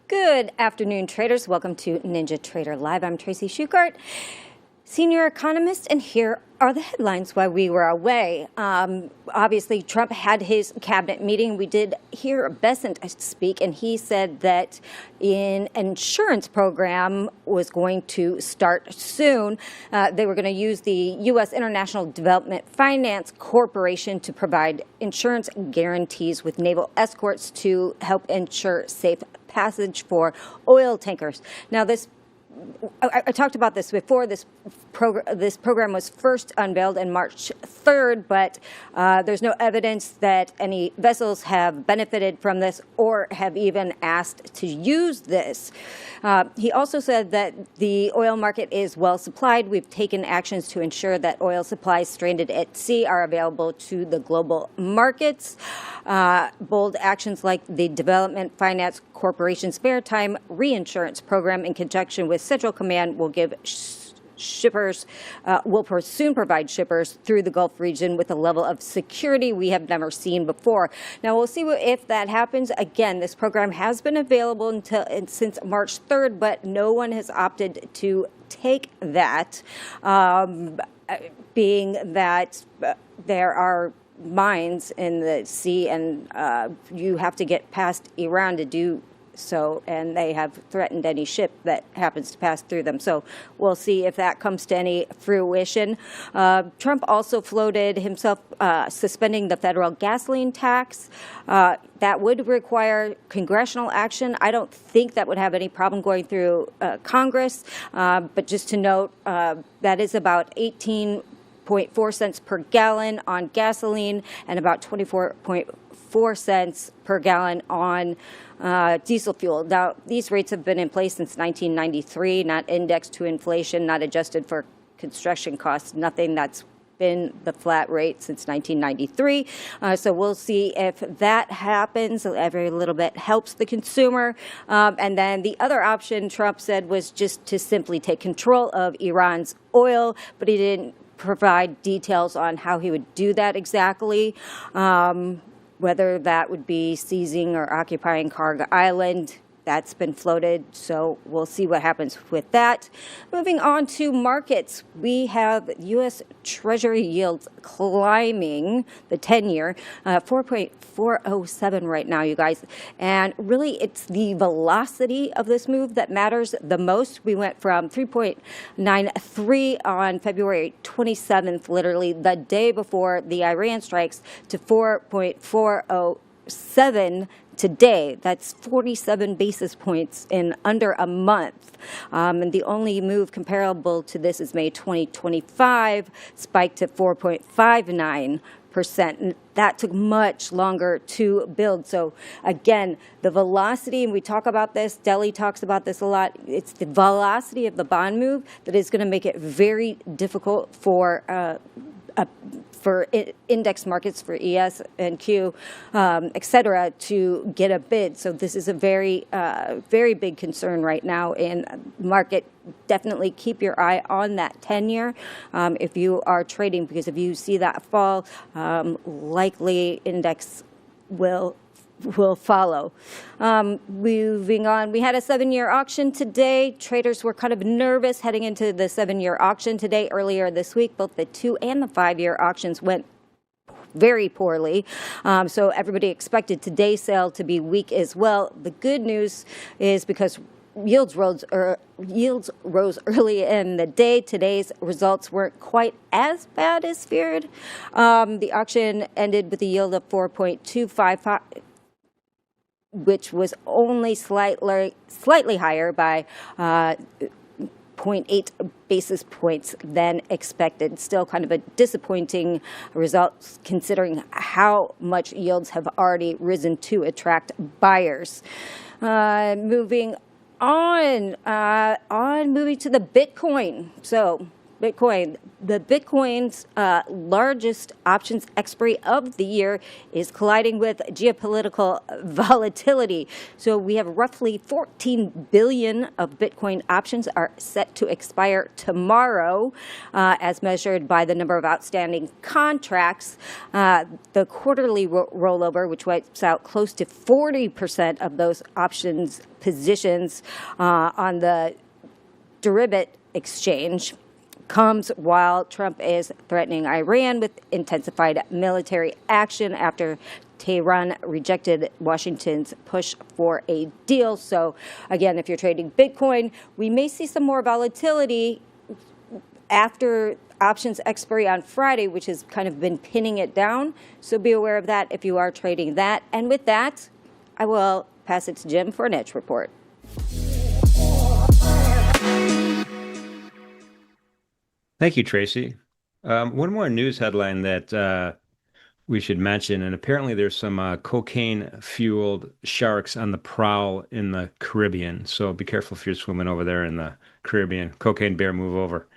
Good afternoon, traders. Welcome to NinjaTrader Live. I'm Tracy Shuchart, senior economist, and here are the headlines while we were away. Obviously, Trump had his cabinet meeting. We did hear Bessent speak, and he said that an insurance program was going to start soon. They were going to use the U.S. International Development Finance Corporation to provide insurance guarantees with naval escorts to help ensure safe passage for oil tankers. Now, I talked about this before. This program was first unveiled on March 3rd, but there's no evidence that any vessels have benefited from this or have even asked to use this. He also said that the oil market is well supplied. We've taken actions to ensure that oil supplies stranded at sea are available to the global markets. Bold actions like the Development Finance Corporation's maritime reinsurance program in conjunction with Central Command will give shippers, will soon provide shippers through the Gulf region with a level of security we have never seen before. Now, we'll see if that happens. Again, this program has been available since March 3rd, but no one has opted to take that, being that there are mines in the sea, and you have to get past Iran to do so, and they have threatened any ship that happens to pass through them. So we'll see if that comes to any fruition. Trump also floated himself suspending the federal gasoline tax. That would require congressional action. I don't think that would have any problem going through Congress, but just to note, that is about 18.4 cents per gallon on gasoline and about 24.4 cents per gallon on diesel fuel. Now, these rates have been in place since 1993, not indexed to inflation, not adjusted for construction costs, nothing. That's been the flat rate since 1993. So we'll see if that happens. Every little bit helps the consumer. And then the other option, Trump said, was just to simply take control of Iran's oil, but he didn't provide details on how he would do that exactly. Whether that would be seizing or occupying Cargo Island, that's been floated, so we'll see what happens with that. Moving on to markets, we have U.S. Treasury yields climbing, the 10-year, 4.407 right now, you guys. And really, it's the velocity of this move that matters the most. We went from 3.93 on February 27th, literally the day before the Iran strikes, to 4.407 today. That's 47 basis points in under a month. And the only move comparable to this is May 2025, spiked to 4.59%. And that took much longer to build. So again, the velocity, and we talk about this, Delhi talks about this a lot, it's the velocity of the bond move that is going to make it very difficult for index markets, for ES and Q, et cetera, to get a bid. So this is a very, very big concern right now in market. Definitely keep your eye on that 10-year if you are trading, because if you see that fall, likely index will follow. Moving on, we had a 7-year auction today. Traders were kind of nervous heading into the 7-year auction today. Earlier this week, both the 2 and the 5-year auctions went very poorly. So everybody expected today's sale to be weak as well. The good news is because yields rose early in the day, today's results weren't quite as bad as feared. The auction ended with a yield of 4.255, which was only slightly higher by 0.8 basis points than expected. Still kind of a disappointing result considering how much yields have already risen to attract buyers. Moving on, moving to the Bitcoin. So Bitcoin. The Bitcoin's largest options expiry of the year is colliding with geopolitical volatility. So we have roughly 14 billion of Bitcoin options are set to expire tomorrow, as measured by the number of outstanding contracts. The quarterly rollover, which wipes out close to 40% of those options positions on the derivative exchange, comes while Trump is threatening Iran with intensified military action after Tehran rejected Washington's push for a deal. So again, if you're trading Bitcoin, we may see some more volatility after options expiry on Friday, which has kind of been pinning it down. So be aware of that if you are trading that. And with that, I will pass it to Jim for an Edge report. Thank you, Tracy. One more news headline that we should mention, and apparently there's some cocaine-fueled sharks on the prowl in the Caribbean. So be careful if you're swimming over there in the Caribbean. Cocaine bear, move over.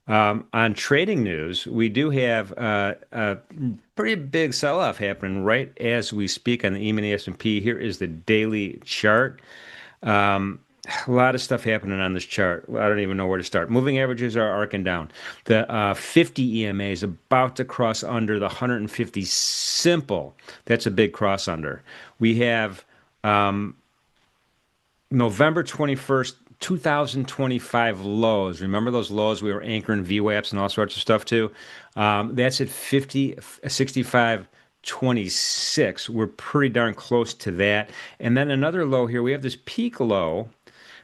On trading news, we do have a pretty big sell-off happening right as we speak on the E-mini S&P. Here is the daily chart. A lot of stuff happening on this chart. I don't even know where to start. Moving averages are arcing down. The 50 EMA is about to cross under the 150 simple. That's a big cross under. We have November 21st, 2025 lows. Remember those lows we were anchoring VWAPs and all sorts of stuff to? That's at 65.26. We're pretty darn close to that. And then another low here. We have this peak low.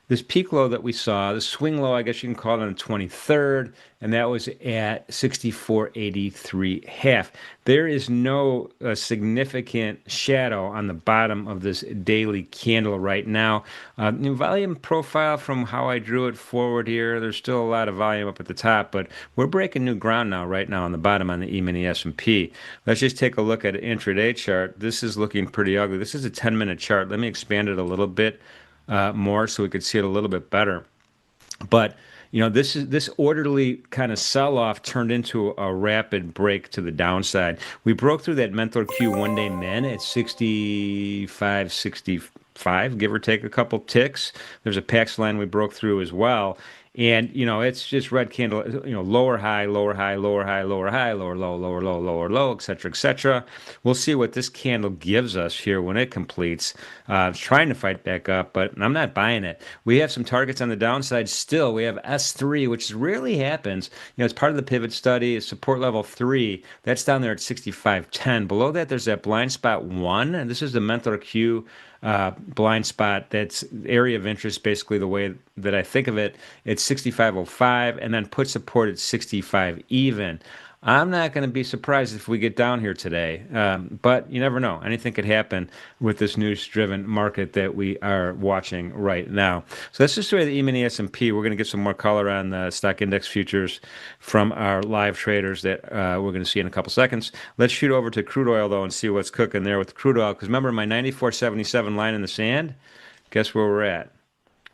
This peak low that we saw, the swing low, I guess you can call it on the 23rd, and that was at 64.83 half. There is no significant shadow on the bottom of this daily candle right now. Volume profile from how I drew it forward here, there's still a lot of volume up at the top, but we're breaking new ground now right now on the bottom on the E-mini S&P. Let's just take a look at an intraday chart. This is looking pretty ugly. This is a 10-minute chart. Let me expand it a little bit more so we could see it a little bit better. But this orderly kind of sell-off turned into a rapid break to the downside. We broke through that MenthorQ one-day min at 65.65, give or take a couple ticks. There's a PAX line we broke through as well. And, it's just red candle, lower high, lower high, lower high, lower high, lower low, lower low, lower low, et cetera, et cetera. We'll see what this candle gives us here when it completes. It's trying to fight back up, but I'm not buying it. We have some targets on the downside still. We have S3, which rarely happens. It's part of the pivot study. It's support level 3. That's down there at 65.10. Below that, there's that blind spot 1, and this is the MenthorQ blind spot. That's area of interest, basically the way that I think of it. It's 65.05 and then put support at 65 even. I'm not going to be surprised if we get down here today, but you never know. Anything could happen with this news-driven market that we are watching right now. So let's just show you the E-mini S&P. We're going to get some more color on the stock index futures from our live traders that we're going to see in a couple seconds. Let's shoot over to crude oil, though, and see what's cooking there with crude oil. Because remember my 94.77 line in the sand? Guess where we're at?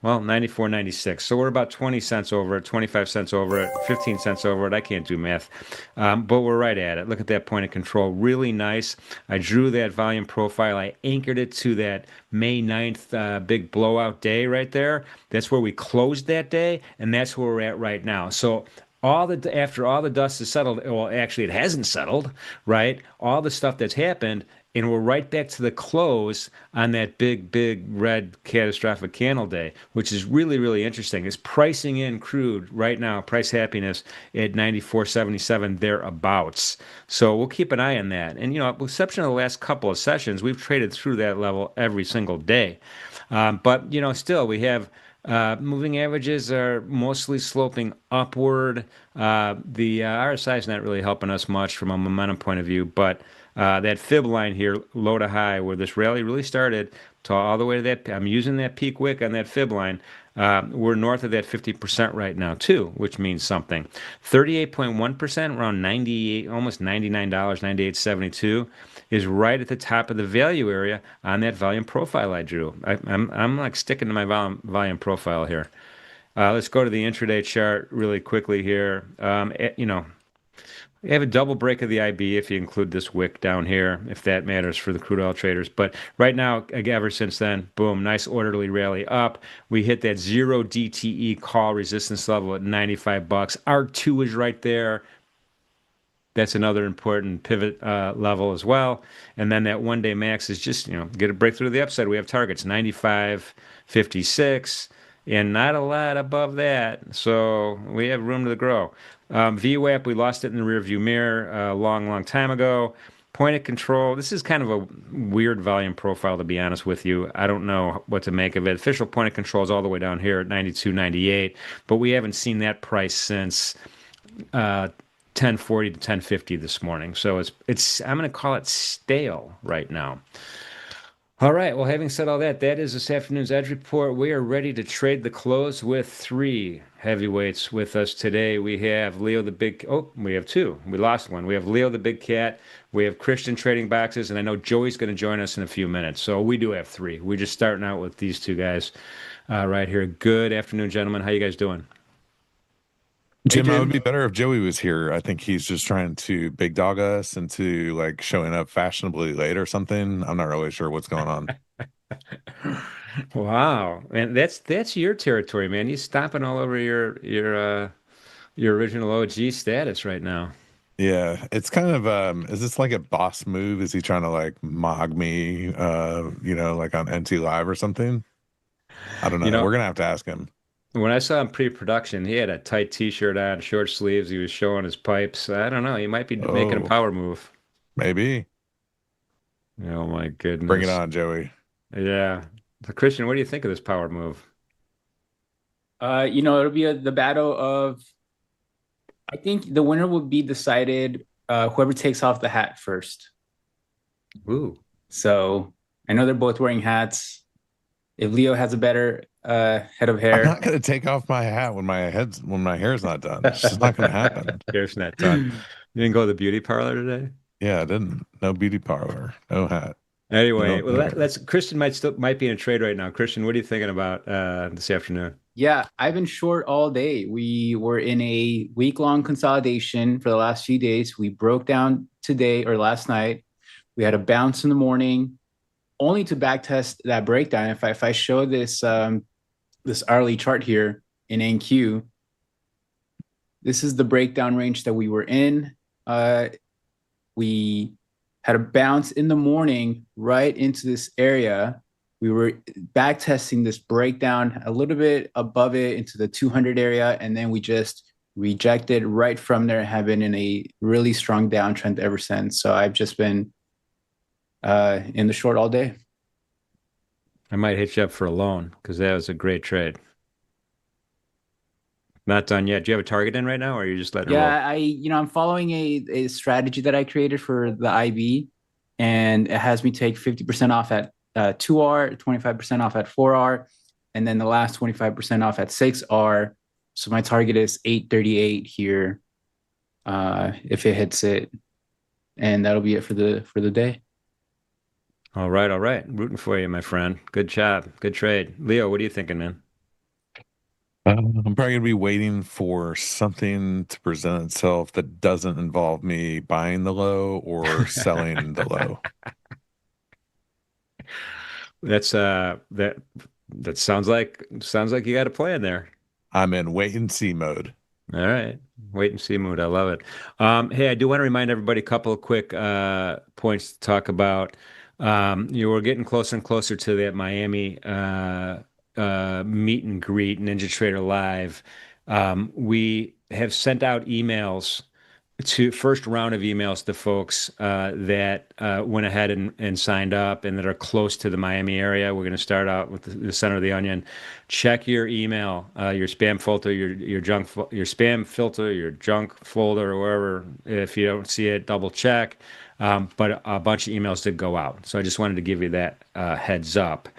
Well, 94.96. So we're about 20 cents over it, 25 cents over it, 15 cents over it. I can't do math, but we're right at it. Look at that point of control. Really nice. I drew that volume profile. I anchored it to that May 9th big blowout day right there. That's where we closed that day, and that's where we're at right now. So after all the dust is settled, well, actually it hasn't settled, right? All the stuff that's happened, and we're right back to the close on that big red catastrophic candle day, which is really, really interesting. It's pricing in crude right now, price happiness at 94.77 thereabouts. So we'll keep an eye on that. And, with the exception of the last couple of sessions, we've traded through that level every single day. But, still we have moving averages are mostly sloping upward. The RSI is not really helping us much from a momentum point of view, but that fib line here, low to high, where this rally really started, to all the way to that, I'm using that peak wick on that fib line. We're north of that 50% right now, too, which means something. 38.1%, around 98, almost $99, 98.72, is right at the top of the value area on that volume profile I drew. I'm like sticking to my volume profile here. Let's go to the intraday chart really quickly here. We have a double break of the IB if you include this wick down here, if that matters for the crude oil traders. But right now, ever since then, boom, nice orderly rally up. We hit that zero DTE call resistance level at 95 bucks. R2 is right there. That's another important pivot level as well. And then that 1 day max is just, get a breakthrough to the upside. We have targets 95.56 and not a lot above that. So we have room to grow. VWAP, we lost it in the rearview mirror a long, long time ago. Point of control, this is kind of a weird volume profile, to be honest with you. I don't know what to make of it. Official point of control is all the way down here at 92.98, but we haven't seen that price since 1040 to 1050 this morning. So it's I'm going to call it stale right now. All right. Well, having said all that, that is this afternoon's Edge Report. We are ready to trade the close with three heavyweights with us today. We have Leo the Big. Oh, we have two. We lost one. We have Leo the Big Cat. We have Christian trading boxes, and I know Joey's going to join us in a few minutes. So we do have three. We're just starting out with these two guys right here. Good afternoon, gentlemen. How you guys doing? Jim, it would be better if Joey was here. I think he's just trying to big dog us into like showing up fashionably late or something. I'm not really sure what's going on. Wow, man, that's your territory, man. You stomping all over your original OG status right now. Yeah, it's kind of is this like a boss move? Is he trying to like mog me like on NT Live or something? I don't know. You know, We're gonna have to ask him. when I saw him pre-production, he had a tight t-shirt on, short sleeves. He was showing his pipes. I don't know. He might be making a Oh, power move. maybe. Oh my Bring it goodness. on, Joey. Yeah. So, Christian, what do you think of this power move? It'll be the battle of. I think the winner will be decided whoever takes off the hat first. Ooh. So I know they're both wearing hats. If Leo has a better head of I'm hair, not gonna take off my hat when my hair's not done. It's just not gonna happen. Hair's not done. You didn't go to the beauty parlor today? Yeah, I didn't. No beauty parlor, no hat. Anyway, No well, hair. Christian might be in a trade right now. Christian, what are you thinking about this afternoon? yeah, I've been short all day. We were in a week-long consolidation for the last few days. We broke down today or last night. We had a bounce in the morning, only to backtest that breakdown. If I show this hourly chart here in NQ, this is the breakdown range that we were in. We had a bounce in the morning right into this area. We were back testing this breakdown a little bit above it into the 200 area, and then we just rejected right from there, have been in a really strong downtrend ever since. So I've just been in the short all day. I might hit you up for a loan because that was a great trade. Not done yet. Do you have a target in right now, or are you just letting it roll? Yeah, I'm following a strategy that I created for the IB, and it has me take 50% off at 2R, 25% off at 4R, and then the last 25% off at 6R. So my target is 838 here, if it hits it, and that'll be it for the day. All right, all right. Rooting for you, my friend. Good job. Good trade. Leo, what are you thinking, man? I'm probably gonna be waiting for something to present itself that doesn't involve me buying the low or selling the low. That's that sounds like you got a plan there. I'm in wait and see mode. All right. Wait and see mood. I love it. Hey, I do want to remind everybody a couple of quick points to talk about. You were getting closer and closer to that Miami meet and greet, NinjaTrader Live. We have sent out emails to first round of emails to folks that went ahead and signed up and that are close to the Miami area. We're going to start out with the center of the onion. Check your email, your spam filter, your junk, your spam filter, your junk folder, or wherever. If you don't see it, double check. But a bunch of emails did go out, so I just wanted to give you that heads up.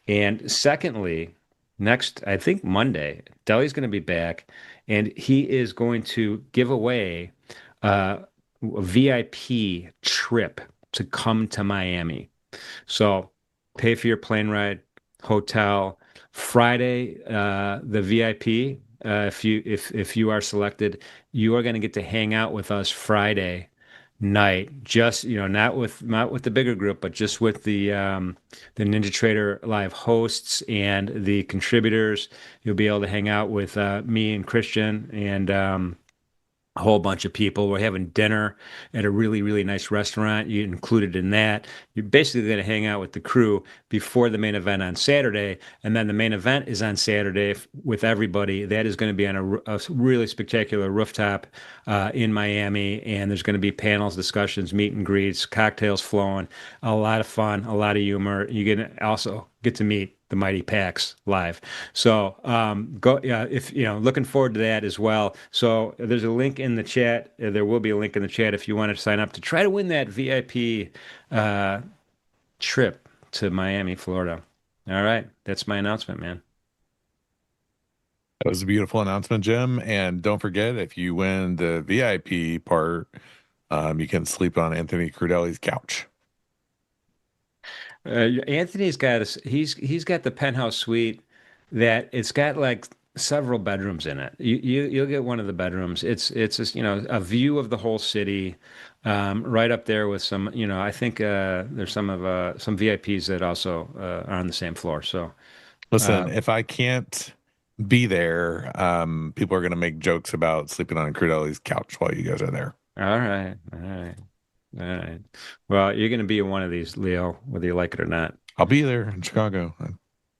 And secondly, next, I think Monday, Deli's going to be back, and he is going to give away a VIP trip to come to Miami. So pay for your plane ride, hotel, Friday, the VIP, if you are selected, you are going to get to hang out with us Friday night. Just not with the bigger group, but just with the NinjaTrader live hosts and the contributors. You'll be able to hang out with me and Christian and a whole bunch of people. We're having dinner at a really, really nice restaurant. You included in that. You're basically going to hang out with the crew before the main event on Saturday. And then the main event is on Saturday with everybody. That is going to be on a really spectacular rooftop in Miami. And there's going to be panels, discussions, meet and greets, cocktails flowing, a lot of fun, a lot of humor. You're going to also get to meet the Mighty Packs live. So if looking forward to that as well. So there's a link in the chat. There will be a link in the chat if you want to sign up to try to win that VIP trip to Miami, Florida. All right, that's my announcement, man. That was a beautiful announcement, Jim. And don't forget, if you win the VIP part, you can sleep on Anthony Crudele's couch. Anthony's got he's got the penthouse suite that it's got like several bedrooms in it. You'll get one of the bedrooms. It's just, a view of the whole city, right up there with some, I think there's some VIPs that also are on the same floor. So listen, if I can't be there, people are going to make jokes about sleeping on Crudele's couch while you guys are there. All right. Well, you're going to be in one of these, Leo, whether you like it or not. I'll be there in Chicago. I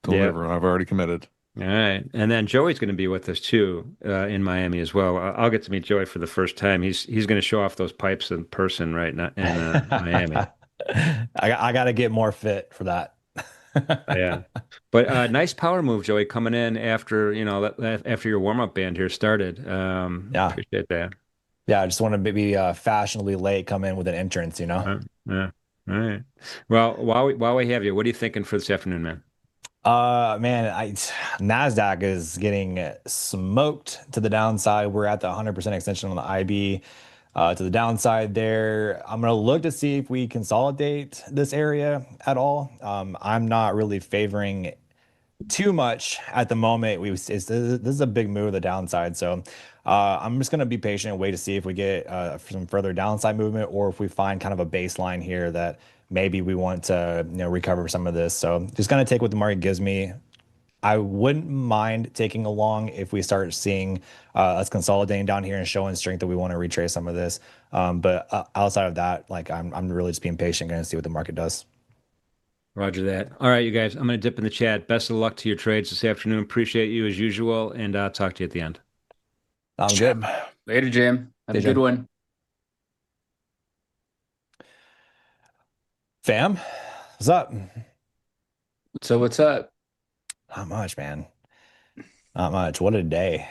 deliver. Yep. I've already committed. All right. And then Joey's going to be with us too, in Miami as well. I'll get to meet Joey for the first time. He's going to show off those pipes in person right now in Miami. I got to get more fit for that. Yeah. But nice power move, Joey, coming in after your warm-up band here started. Yeah. Appreciate that. Yeah, I just want to be fashionably late, come in with an entrance, Yeah. All right. Well, while we have you, what are you thinking for this afternoon, man? Man, NASDAQ is getting smoked to the downside. We're at the 100% extension on the IB. To the downside there, I'm going to look to see if we consolidate this area at all. I'm not really favoring too much at the moment. This is a big move to the downside, so I'm just going to be patient and wait to see if we get some further downside movement, or if we find kind of a baseline here that maybe we want to recover some of this. So just going to take what the market gives me. I wouldn't mind taking a long if we start seeing us consolidating down here and showing strength that we want to retrace some of this. But outside of that, like I'm really just being patient, going to see what the market does. Roger that. All right, you guys, I'm going to dip in the chat. Best of luck to your trades this afternoon. Appreciate you as usual, and I'll talk to you at the end. I'm good. Later, Jim. Have a good one. Fam, what's up? So what's up? Not much, man. Not much. What a day.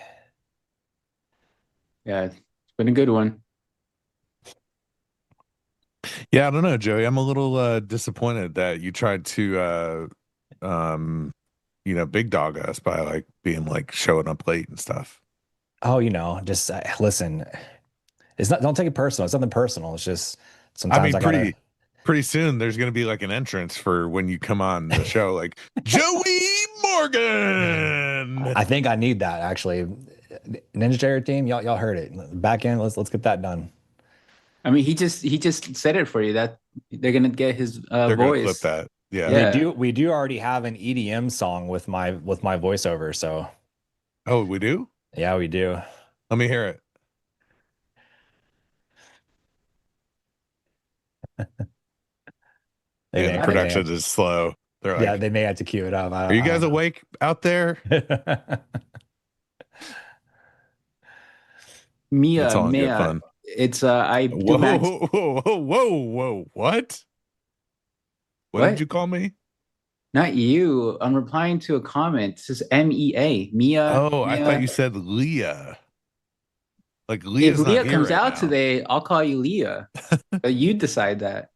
Yeah, it's been a good one. Yeah, I don't know, Joey. I'm a little disappointed that you tried to big dog us by like being like showing up late and stuff. Oh, just listen. It's not. Don't take it personal. It's nothing personal. It's just sometimes I gotta... pretty soon there's gonna be like an entrance for when you come on the show, like Joey Morgan. I think I need that actually. NinjaTrader team, y'all heard it. Back end, let's get that done. I mean, he just said it for you that they're gonna get his they're voice. Gonna clip that. Yeah. We do already have an EDM song with my voiceover. So. Oh, we do? Yeah, we do. Let me hear it. Production is slow. They're like, yeah, they may have to cue it up. Are you guys awake out there? Mia, fun. It's I do whoa. What did you call me? Not you. I'm replying to a comment. It says MEA. Mia. Oh, Mia. I thought you said Leah. Like Leah. If Leah comes out today, I'll call you Leah. But you decide that.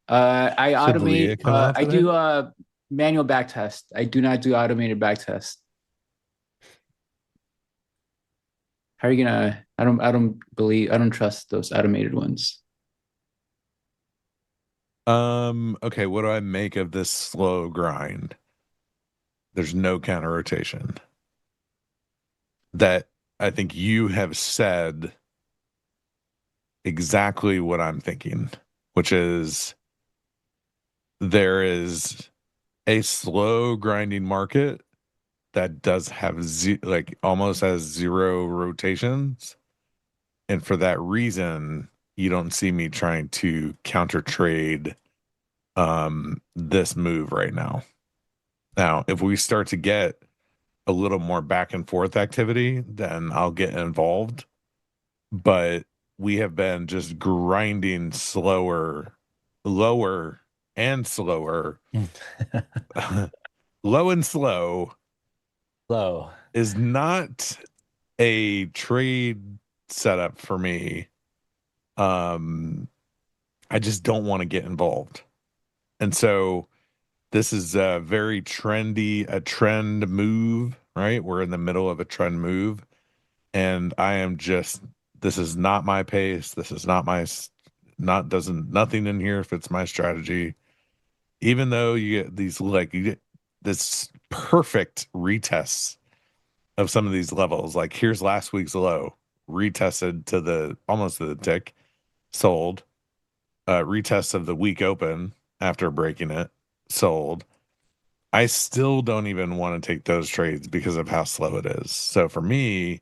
I automate. I do manual back test. I do not do automated back test. How are you gonna? I don't trust those automated ones. Okay, what do I make of this slow grind? There's no counter rotation. That I think you have said exactly what I'm thinking, which is there is a slow grinding market that does have like almost has zero rotations. And for that reason, you don't see me trying to counter trade this move right now. Now, if we start to get a little more back and forth activity, then I'll get involved. But we have been just grinding slower, lower and slower. Low and slow Low. is not a trade setup for me. I just don't want to get involved. And so this is a very a trend move, right? We're in the middle of a trend move. And I am just, this is not my pace. This is not my, nothing in here fits my strategy. Even though you get these, like, you get this perfect retests of some of these levels. Like, here's last week's low, retested to almost to the tick, sold. Retest of the week open after breaking it, sold. I still don't even want to take those trades because of how slow it is. So for me,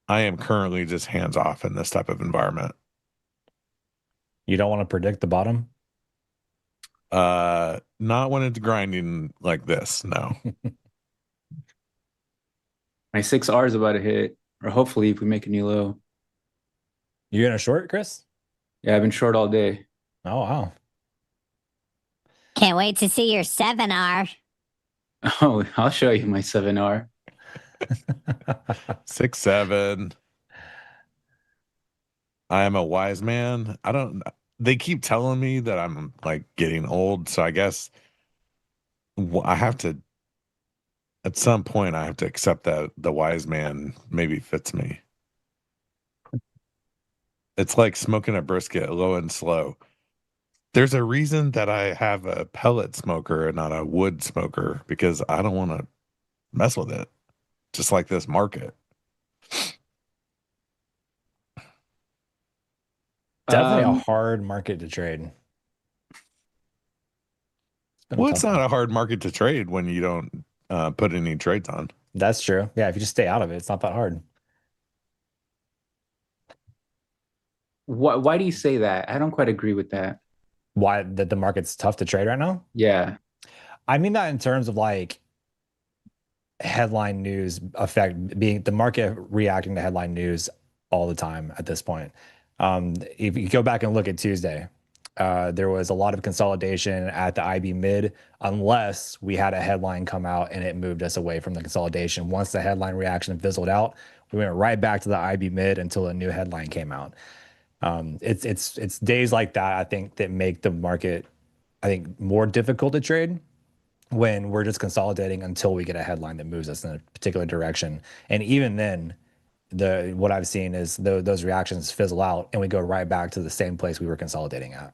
I am currently just hands off in this type of environment. You don't want to predict the bottom? Not when it's grinding like this, no. My 6R is about to hit, or hopefully if we make a new low. You in a short, Chris? Yeah, I've been short all day. Oh, wow. Can't wait to see your 7R. Oh, I'll show you my 7R. 6-7. I am a wise man. They keep telling me that I'm like getting old. So I guess I have to, at some point, I have to accept that the wise man maybe fits me. It's like smoking a brisket low and slow. There's a reason that I have a pellet smoker and not a wood smoker, because I don't want to mess with it. Just like this market. Definitely a hard market to trade. Well, it's not a hard market to trade when you don't put any trades on. That's true. Yeah, if you just stay out of it, it's not that hard. Why do you say that? I don't quite agree with that. Why that the market's tough to trade right now? Yeah. I mean that in terms of like headline news being the market reacting to headline news all the time at this point. If you go back and look at Tuesday, there was a lot of consolidation at the IB mid, unless we had a headline come out and it moved us away from the consolidation. Once the headline reaction fizzled out, we went right back to the IB mid until a new headline came out. It's days like that, I think, that make the market, I think, more difficult to trade, when we're just consolidating until we get a headline that moves us in a particular direction. And even then, what I've seen is those reactions fizzle out and we go right back to the same place we were consolidating at.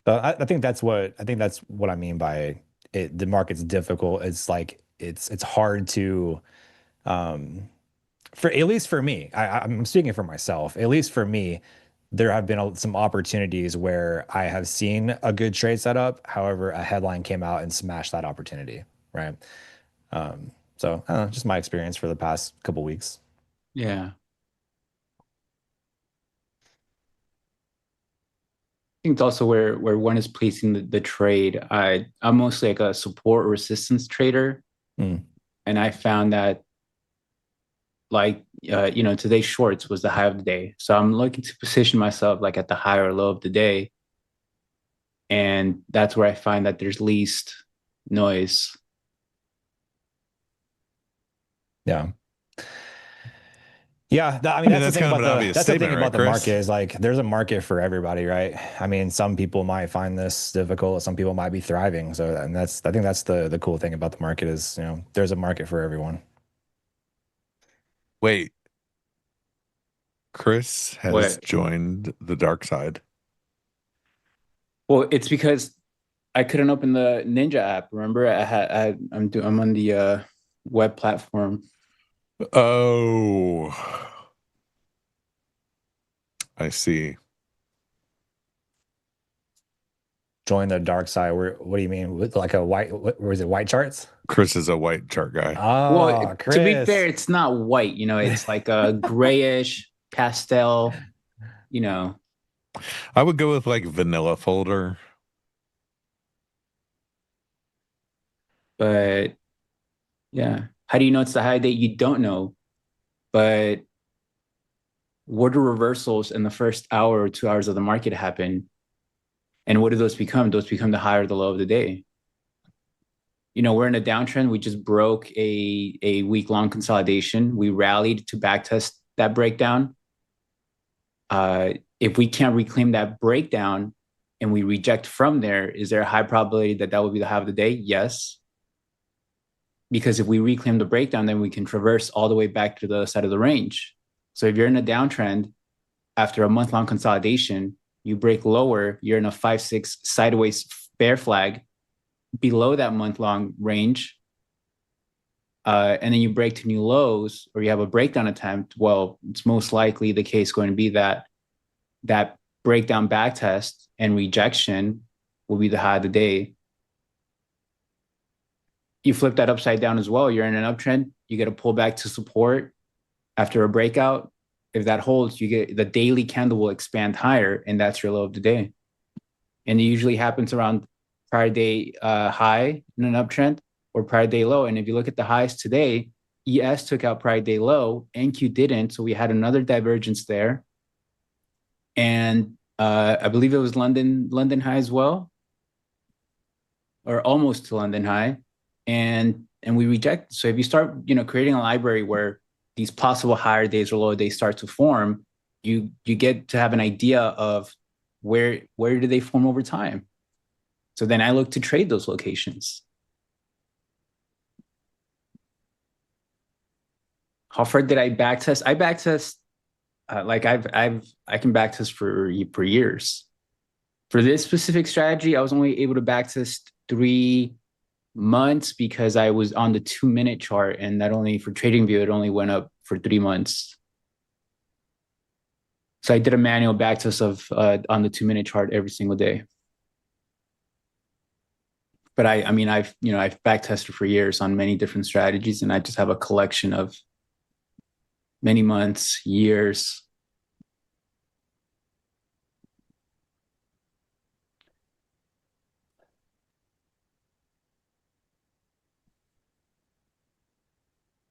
I think that's what I mean by it. The market's difficult. It's like it's hard to, for at least for me. I'm speaking for myself. At least for me, there have been some opportunities where I have seen a good trade setup. However, a headline came out and smashed that opportunity, right? So I don't know, just my experience for the past couple weeks. Yeah. I think it's also where one is placing the trade. I'm mostly like a support resistance trader. And I found that today's shorts was the high of the day. So I'm looking to position myself like at the high or low of the day. And that's where I find that there's least noise. Yeah. Yeah, I mean that's the thing about the market is like there's a market for everybody, right? I mean, some people might find this difficult, some people might be thriving. So, and I think that's the cool thing about the market is, there's a market for everyone. Wait, Chris has joined the dark side. Well, it's because I couldn't open the Ninja app. Remember, I'm on the web platform. Oh, I see. Join the dark side. What do you mean? With like a white? What was it? White charts? Chris is a white chart guy. Oh, Well, to be fair, Chris. it's not white. It's like a grayish pastel. I would go with like vanilla folder. But yeah, how do you know it's the high day? You don't know. But what do reversals in the first hour or 2 hours of the market happen? And what do those become? Those become the high or the low of the day. We're in a downtrend. We just broke a week-long consolidation. We rallied to backtest that breakdown. If we can't reclaim that breakdown and we reject from there, is there a high probability that that will be the high of the day? Yes. Because if we reclaim the breakdown, then we can traverse all the way back to the other side of the range. So if you're in a downtrend after a month-long consolidation, you break lower, you're in a 5-6 sideways bear flag below that month-long range, and then you break to new lows or you have a breakdown attempt, well, it's most likely the case going to be that breakdown backtest and rejection will be the high of the day. You flip that upside down as well. You're in an uptrend. You get a pullback to support after a breakout. If that holds, you get the daily candle will expand higher, and that's your low of the day. And it usually happens around prior day high in an uptrend or prior day low. And if you look at the highs today, ES took out prior day low, NQ didn't. So we had another divergence there. And I believe it was London high as well, or almost to London high. And we reject. So if you start, creating a library where these possible higher days or lower days start to form, you get to have an idea of where do they form over time. So then I look to trade those locations. How far did I backtest? I backtest I can backtest for years. For this specific strategy, I was only able to backtest 3 months because I was on the 2-minute chart, and that only for TradingView it only went up for 3 months. So I did a manual backtest of on the 2-minute chart every single day. But I've backtested for years on many different strategies, and I just have a collection of many months, years.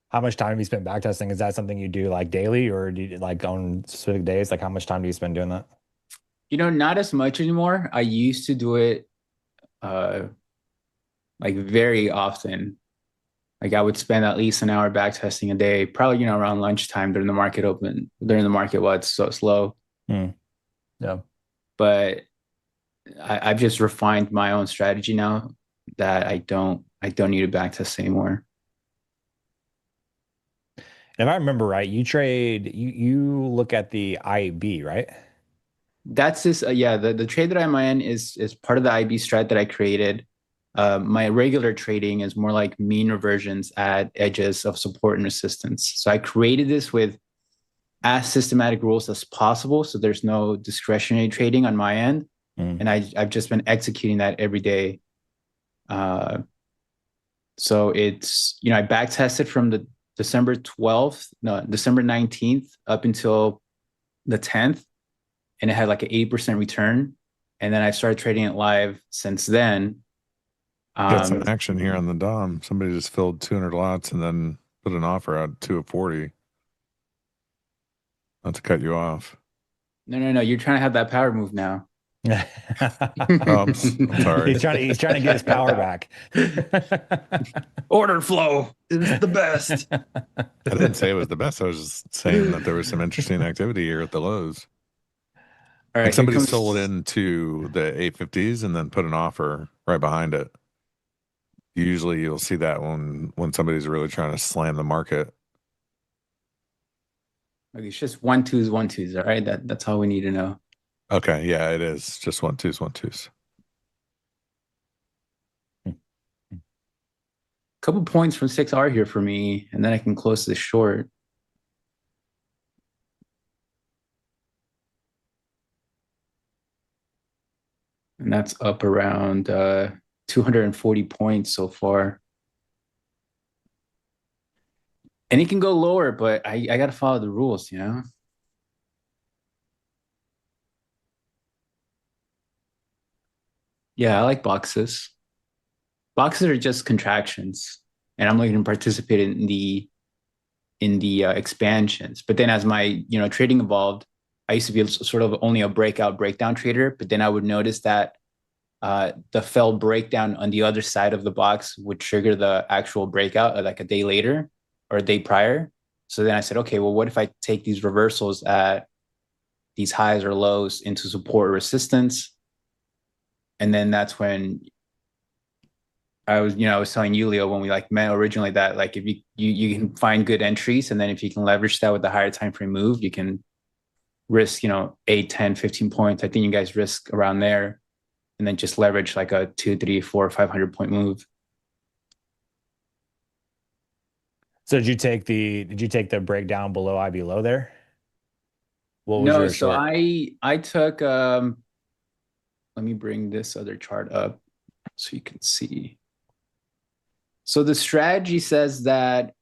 How much time have you spent backtesting? Is that something you do like daily, or do you like on specific days? Like how much time do you spend doing that? Not as much anymore. I used to do it like very often. Like I would spend at least an hour backtesting a day, probably, around lunchtime during the market while it's so slow. Yeah. But I've just refined my own strategy now that I don't need to backtest anymore. If I remember right, you look at the IB, right? That's this, the trade that I'm in is part of the IB strat that I created. My regular trading is more like mean reversions at edges of support and resistance. So I created this with as systematic rules as possible. So there's no discretionary trading on my end. And I've just been executing that every day. So it's, I backtested from the December 19th up until the 10th. And it had like an 80% return. And then I started trading it live since then. Got some action here on the DOM. Somebody just filled 200 lots and then put an offer out at 240. Not to cut you off. No. You're trying to have that power move now. I'm sorry. He's trying to get his power back. Order flow is the best. I didn't say it was the best. I was just saying that there was some interesting activity here at the lows. All right, like somebody sold into the 850s and then put an offer right behind it. Usually you'll see that when somebody's really trying to slam the market. Okay, it's just 1-2s, 1-2s. All right, that's all we need to know. Okay, yeah, it is just 1-2s, 1-2s. couple points from 6R here for me, and then I can close this short. And that's up around 240 points so far. And it can go lower, but I got to follow the rules, you know? Yeah, I like boxes. Boxes are just contractions, and I'm looking to participate in the expansions. But then as my trading evolved, I used to be sort of only a breakdown trader, but then I would notice that the fell breakdown on the other side of the box would trigger the actual breakout like a day later or a day prior. So then I said, okay, well, what if I take these reversals at these highs or lows into support or resistance? And then that's when I was telling Julio when we met originally that if you can find good entries, and then if you can leverage that with the higher time frame move, you can risk 8, 10, 15 points. I think you guys risk around there, and then just leverage like a 2, 3, 4, 500 point move. So did you take the breakdown below IB low there? What was No, your so short? I took let me bring this other chart up so you can see. So the strategy says that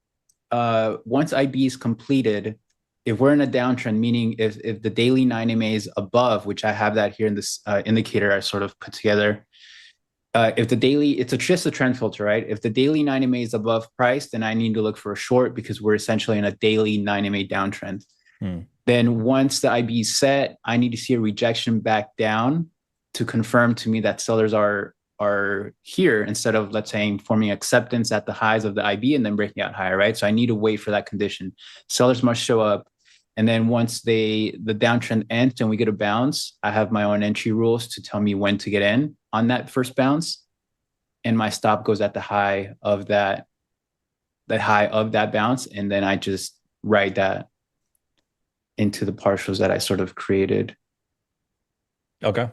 once IB is completed, if we're in a downtrend, meaning if the daily 9MA is above, which I have that here in this indicator I sort of put together, if the daily, it's just a trend filter, right? If the daily 9MA is above price, then I need to look for a short because we're essentially in a daily 9MA downtrend. Then once the IB is set, I need to see a rejection back down to confirm to me that sellers are here instead of, let's say, forming acceptance at the highs of the IB and then breaking out higher, right? So I need to wait for that condition. Sellers must show up. And then once the downtrend ends and we get a bounce, I have my own entry rules to tell me when to get in on that first bounce. And my stop goes at the high of that bounce. And then I just write that into the partials that I sort of created. Okay.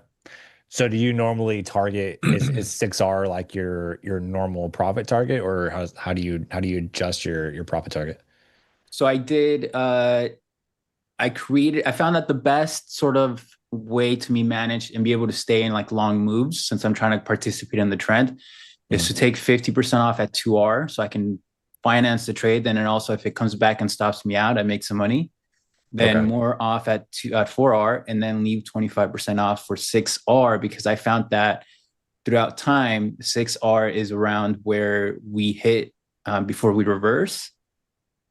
So do you normally target is 6R like your normal profit target, or how do you adjust your profit target? So I did I found that the best sort of way to me manage and be able to stay in long moves, since I'm trying to participate in the trend, is to take 50% off at 2R so I can finance the trade. Then, and also if it comes back and stops me out, I make some money. Then more off at 4R, and then leave 25% off for 6R, because I found that throughout time, 6R is around where we hit before we reverse.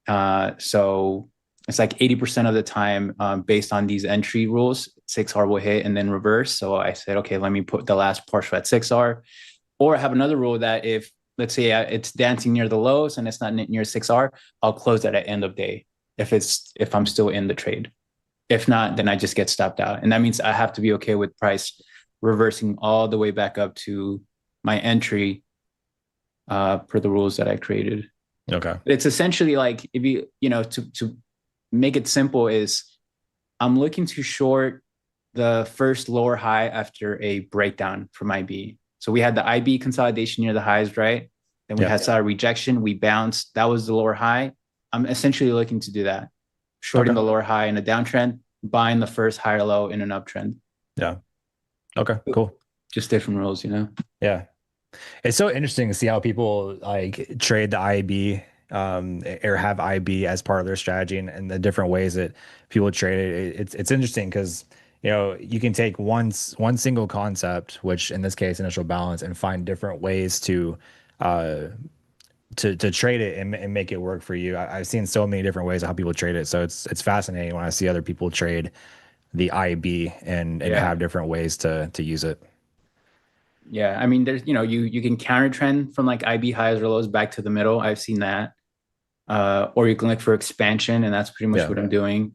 So it's like 80% of the time, based on these entry rules, 6R will hit and then reverse. So I said, okay, let me put the last partial at 6R. Or I have another rule that if, let's say, it's dancing near the lows and it's not near 6R, I'll close that at end of day if I'm still in the trade. If not, then I just get stopped out. And that means I have to be okay with price reversing all the way back up to my entry per the rules that I created. Okay. It's essentially like, if to make it simple, is I'm looking to short the first lower high after a breakdown from IB. So we had the IB consolidation near the highs, right? Then we saw a rejection, we bounced. That was the lower high. I'm essentially looking to do that. Shorting the lower high in a downtrend, buying the first higher low in an uptrend. Yeah. Okay, cool. Just different rules, Yeah. It's so interesting to see how people trade the IB or have IB as part of their strategy, and the different ways that people trade it. It's interesting because you can take one single concept, which in this case initial balance, and find different ways to trade it and make it work for you. I've seen so many different ways of how people trade it, so it's fascinating when I see other people trade the IB and have different ways to use it. Yeah, I mean, there's you can counter trend from IB highs or lows back to the middle. I've seen that, or you can look for expansion, and that's pretty much what I'm doing.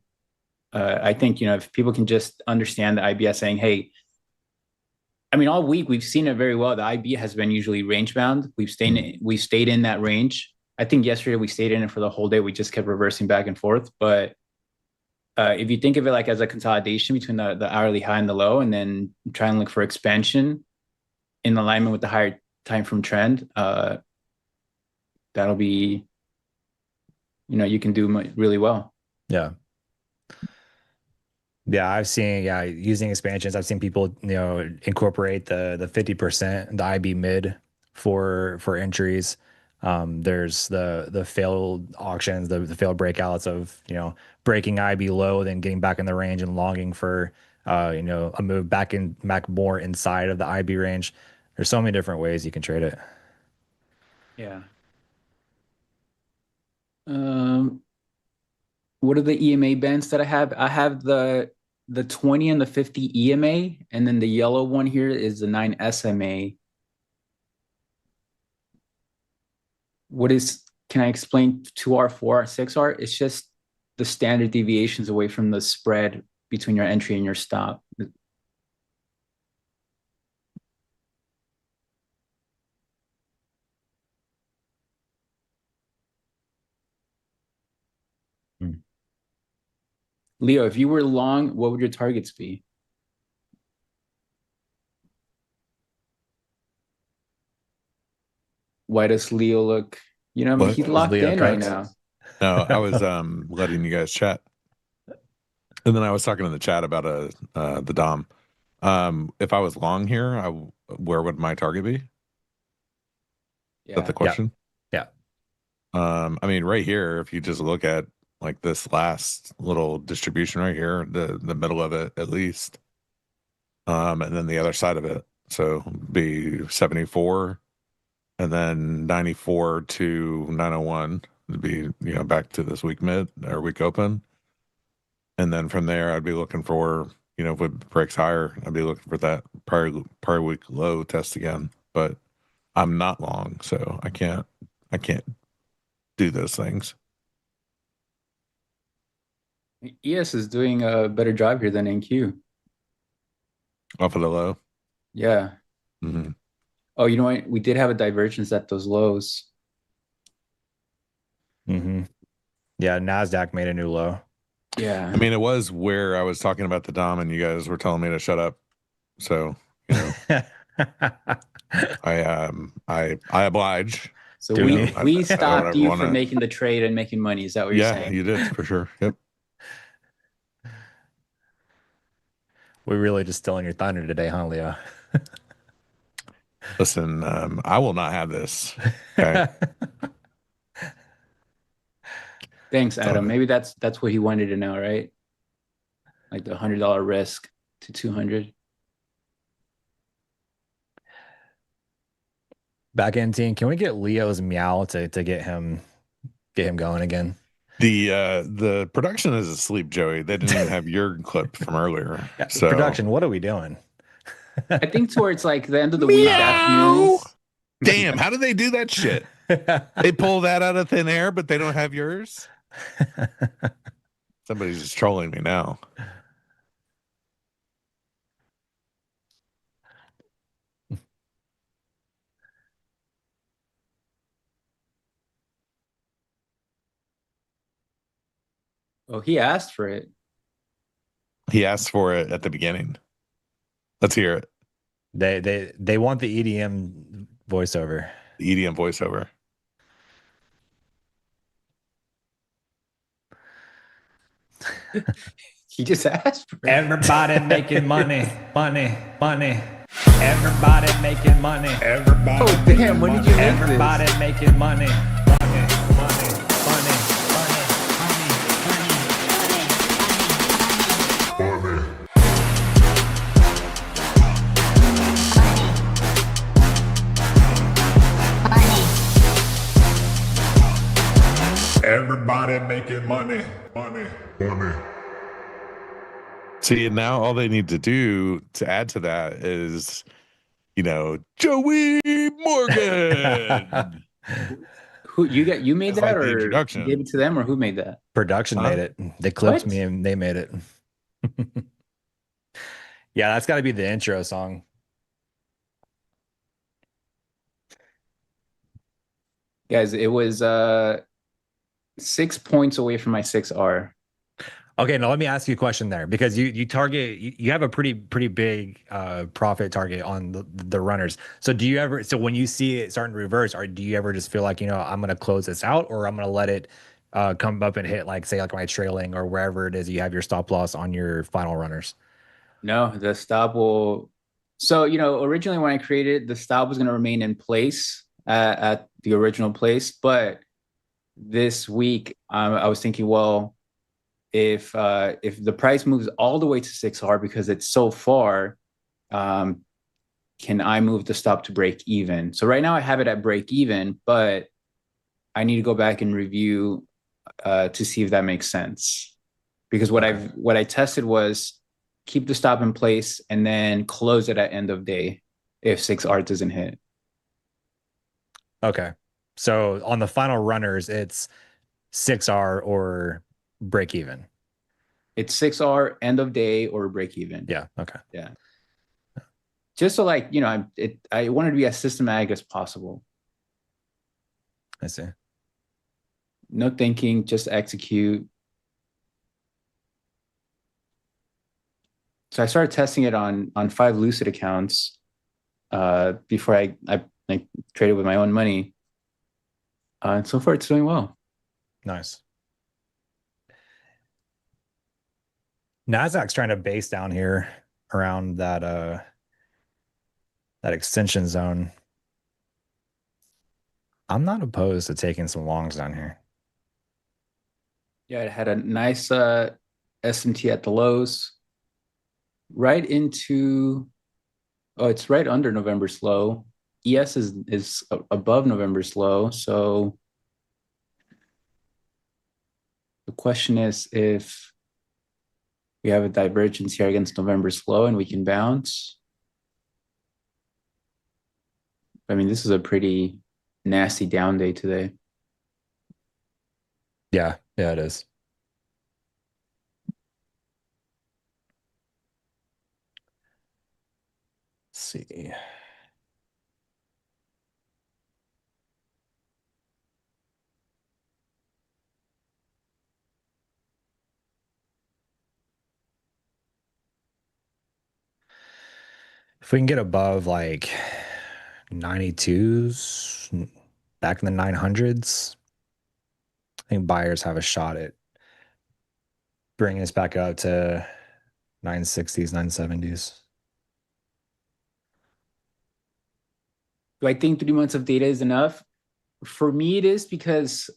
I think if people can just understand the IB as saying, hey, I mean, all week we've seen it very well. The IB has been usually range bound. We've stayed in that range. I think yesterday we stayed in it for the whole day. We just kept reversing back and forth. But if you think of it as a consolidation between the hourly high and the low, and then try and look for expansion in alignment with the higher time frame trend, that'll be, you can do really well. Yeah. Yeah, I've seen, using expansions, I've seen people, incorporate the 50%, the IB mid for entries. There's the failed auctions, the failed breakouts of, breaking IB low, then getting back in the range and longing for, a move back more inside of the IB range. There's so many different ways you can trade it. Yeah. What are the EMA bands that I have? I have the 20 and the 50 EMA, and then the yellow one here is the 9 SMA. Can I explain 2R, 4R, 6R? It's just the standard deviations away from the spread between your entry and your stop. Leo, if you were long, what would your targets be? Why does Leo look, What? he's locked Leo in right cooks? now. No, I was letting you guys chat, and then I was talking in the chat about the Dom. If I was long here, where would my target be? Is that the question? Yeah. I mean, right here, if you just look at like this last little distribution right here, the middle of it at least, and then the other side of it, so be 74, and then 94 to 901 would be back to this week mid or week open, and then from there I'd be looking for if it breaks higher, I'd be looking for that prior week low test again, but I'm not long, so I can't do those things. ES is doing a better job here than NQ. Off of the low. Yeah. Mm-hmm. Oh, you know what? We did have a divergence at those lows. Mm-hmm. Yeah, NASDAQ made a new low. Yeah. I mean, it was where I was talking about the Dom and you guys were telling me to shut up. So, I oblige. So to, we I stopped don't you wanna, from making the trade and making money. Is that what you're yeah, saying? you did for sure. Yep. We're really just stealing your thunder today, huh, Leo? Listen, I will not have this. Okay. Thanks, Adam. Maybe that's what he wanted to know, right? Like the $100 risk to 200. Back end team, can we get Leo's meow to get him going again? The production is asleep, Joey. They didn't even have your clip from earlier. Yeah, So production, what are we doing? I think towards like the end of the week afternoons. Damn, how do they do that shit? They pull that out of thin air, but they don't have yours. Somebody's just trolling me now. Oh, he asked for it. He asked for it at the beginning. Let's hear it. They want the EDM voiceover. The EDM voiceover. He just asked for it. Everybody making money, money, money. Everybody making money. Everybody. Oh damn! When did you make Everybody this? making money, money, money, money, Everybody making money, money, money. See, and now all they need to do to add to that is, Joey Morgan. Who you made It's that, like the or introduction. you gave it to them, or who made that? Production Huh? made it. They clipped What? me and they made it. Yeah, that's got to be the intro song. Guys, it was 6 points away from my 6R. Okay, now let me ask you a question there, because you target, you have a pretty big profit target on the runners. So do you ever, so when you see it starting to reverse, or do you ever just feel like, you know, I'm going to close this out, or I'm going to let it come up and hit, like, say, like my trailing or wherever it is you have your stop loss on your final runners? No, the stop will. So, originally when I created, the stop was going to remain in place at the original place. But this week, I was thinking, well, if the price moves all the way to 6R because it's so far, can I move the stop to break even? So right now I have it at break even, but I need to go back and review to see if that makes sense. Because what I tested was keep the stop in place and then close it at end of day if 6R doesn't hit. Okay. So on the final runners, it's 6R or break even. It's 6R end of day or break even. Yeah. Okay. Yeah. Just so I wanted to be as systematic as possible. I see. No thinking, just execute. So I started testing it on 5 Lucid accounts before I traded with my own money. And so far, it's doing well. Nice. Nasdaq's trying to base down here around that extension zone. I'm not opposed to taking some longs down here. Yeah, it had a nice SMT at the lows, right into. Oh, it's right under November's low. ES is above November's low. So the question is if we have a divergence here against November's low and we can bounce. I mean, this is a pretty nasty down day today. Yeah, it is. Let's see. If we can get above like 92s, back in the 900s, I think buyers have a shot at bringing us back up to 960s, 970s. Do I think 3 months of data is enough? For me, it is, because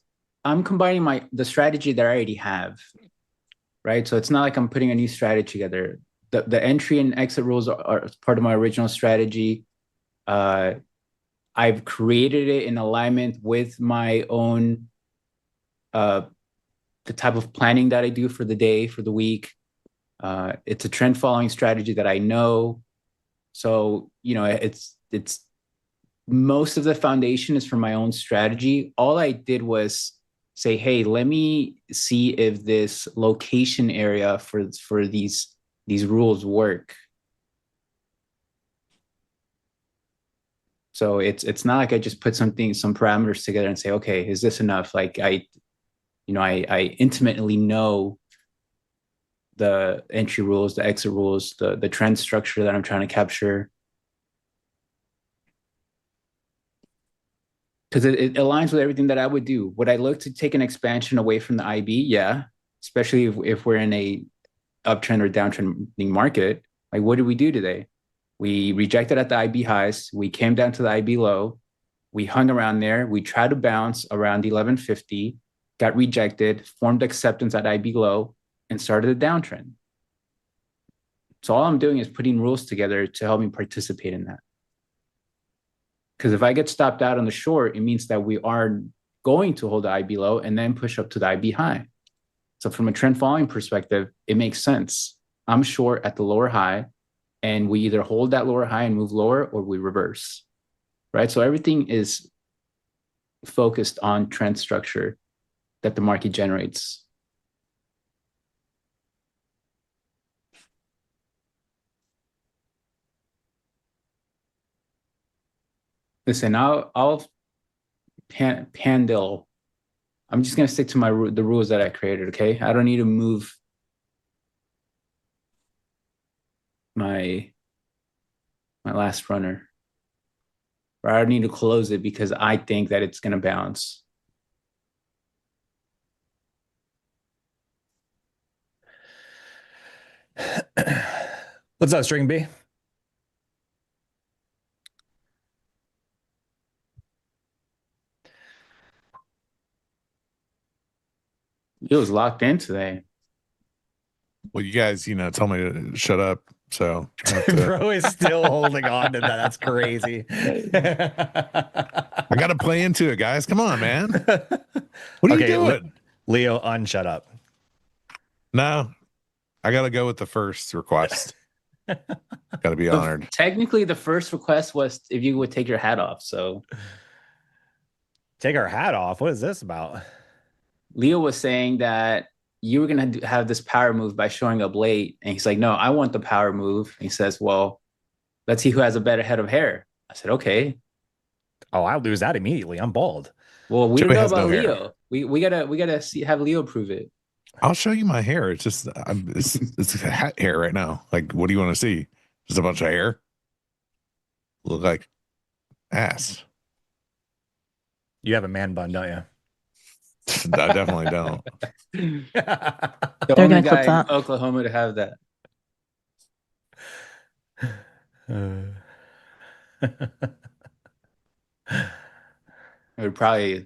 I'm combining the strategy that I already have, right? So it's not like I'm putting a new strategy together. The entry and exit rules are part of my original strategy. I've created it in alignment with my own, the type of planning that I do for the day, for the week. It's a trend following strategy that I know. So, it's most of the foundation is for my own strategy. All I did was say, hey, let me see if this location area for these rules work. So it's not like I just put some parameters together and say, okay, is this enough? Like I intimately know the entry rules, the exit rules, the trend structure that I'm trying to capture. Because it aligns with everything that I would do. Would I look to take an expansion away from the IB? Yeah, especially if we're in a uptrend or downtrending market. Like, what did we do today? We rejected at the IB highs. We came down to the IB low. We hung around there. We tried to bounce around 1150, got rejected, formed acceptance at IB low, and started a downtrend. So all I'm doing is putting rules together to help me participate in that. Because if I get stopped out on the short, it means that we are going to hold the IB low and then push up to the IB high. So from a trend following perspective, it makes sense. I'm short at the lower high, and we either hold that lower high and move lower, or we reverse, right? So everything is focused on trend structure that the market generates. Listen, I'll pandil. I'm just gonna stick to the rules that I created. Okay, I don't need to move my last runner. Or I need to close it because I think that it's gonna bounce. What's that string B? It was locked in today. Well, you guys, tell me to shut up. So I have to- Bro is still holding on to that. That's crazy. I got to play into it, guys. Come on, man. What are you doing? Leo, unshut up. No, I got to go with the first request. Got to be honored. Technically, the first request was if you would take your hat off. So Take our hat off. What is this about? Leo was saying that you were going to have this power move by showing up late. And he's like, no, I want the power move. And he says, well, let's see who has a better head of hair. I said, okay. Oh, I lose that immediately. I'm bald. Well, we Joey don't know has no about hair. Leo. We gotta have Leo prove it. I'll show you my hair. It's just it's hat hair right now. Like, what do you want to see? Just a bunch of hair? Look like ass. You have a man bun, don't you? I definitely don't. The They're only gonna clip guy that. in Oklahoma to have that. I would probably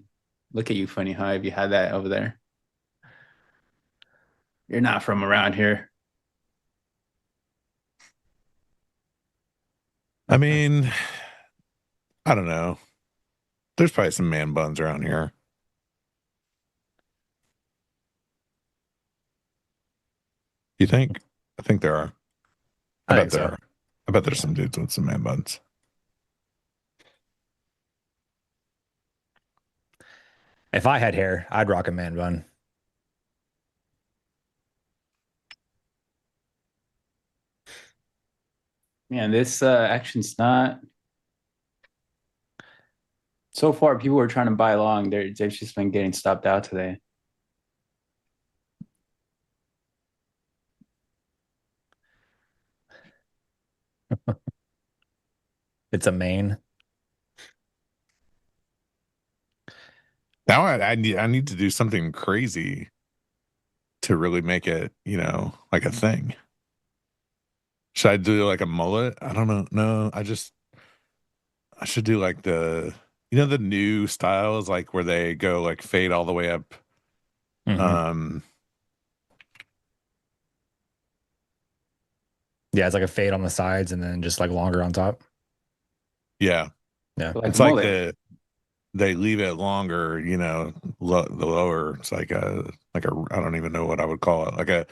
look at you funny, huh, if you had that over there. You're not from around here. I mean, I don't know. There's probably some man buns around here. You think? I think there are. I bet there are. I bet there's some dudes with some man buns. If I had hair, I'd rock a man bun. Man, this action's not. So far, people are trying to buy long. They've just been getting stopped out today. It's a main. Now I need to do something crazy to really make it, like a thing. Should I do like a mullet? I don't know. No, I should do like the new styles, like where they go like fade all the way up. Mhm. Yeah, it's like a fade on the sides and then just like longer on top. Yeah. Yeah. Like It's mullet. they leave it longer, the lower. It's like a I don't even know what I would call it.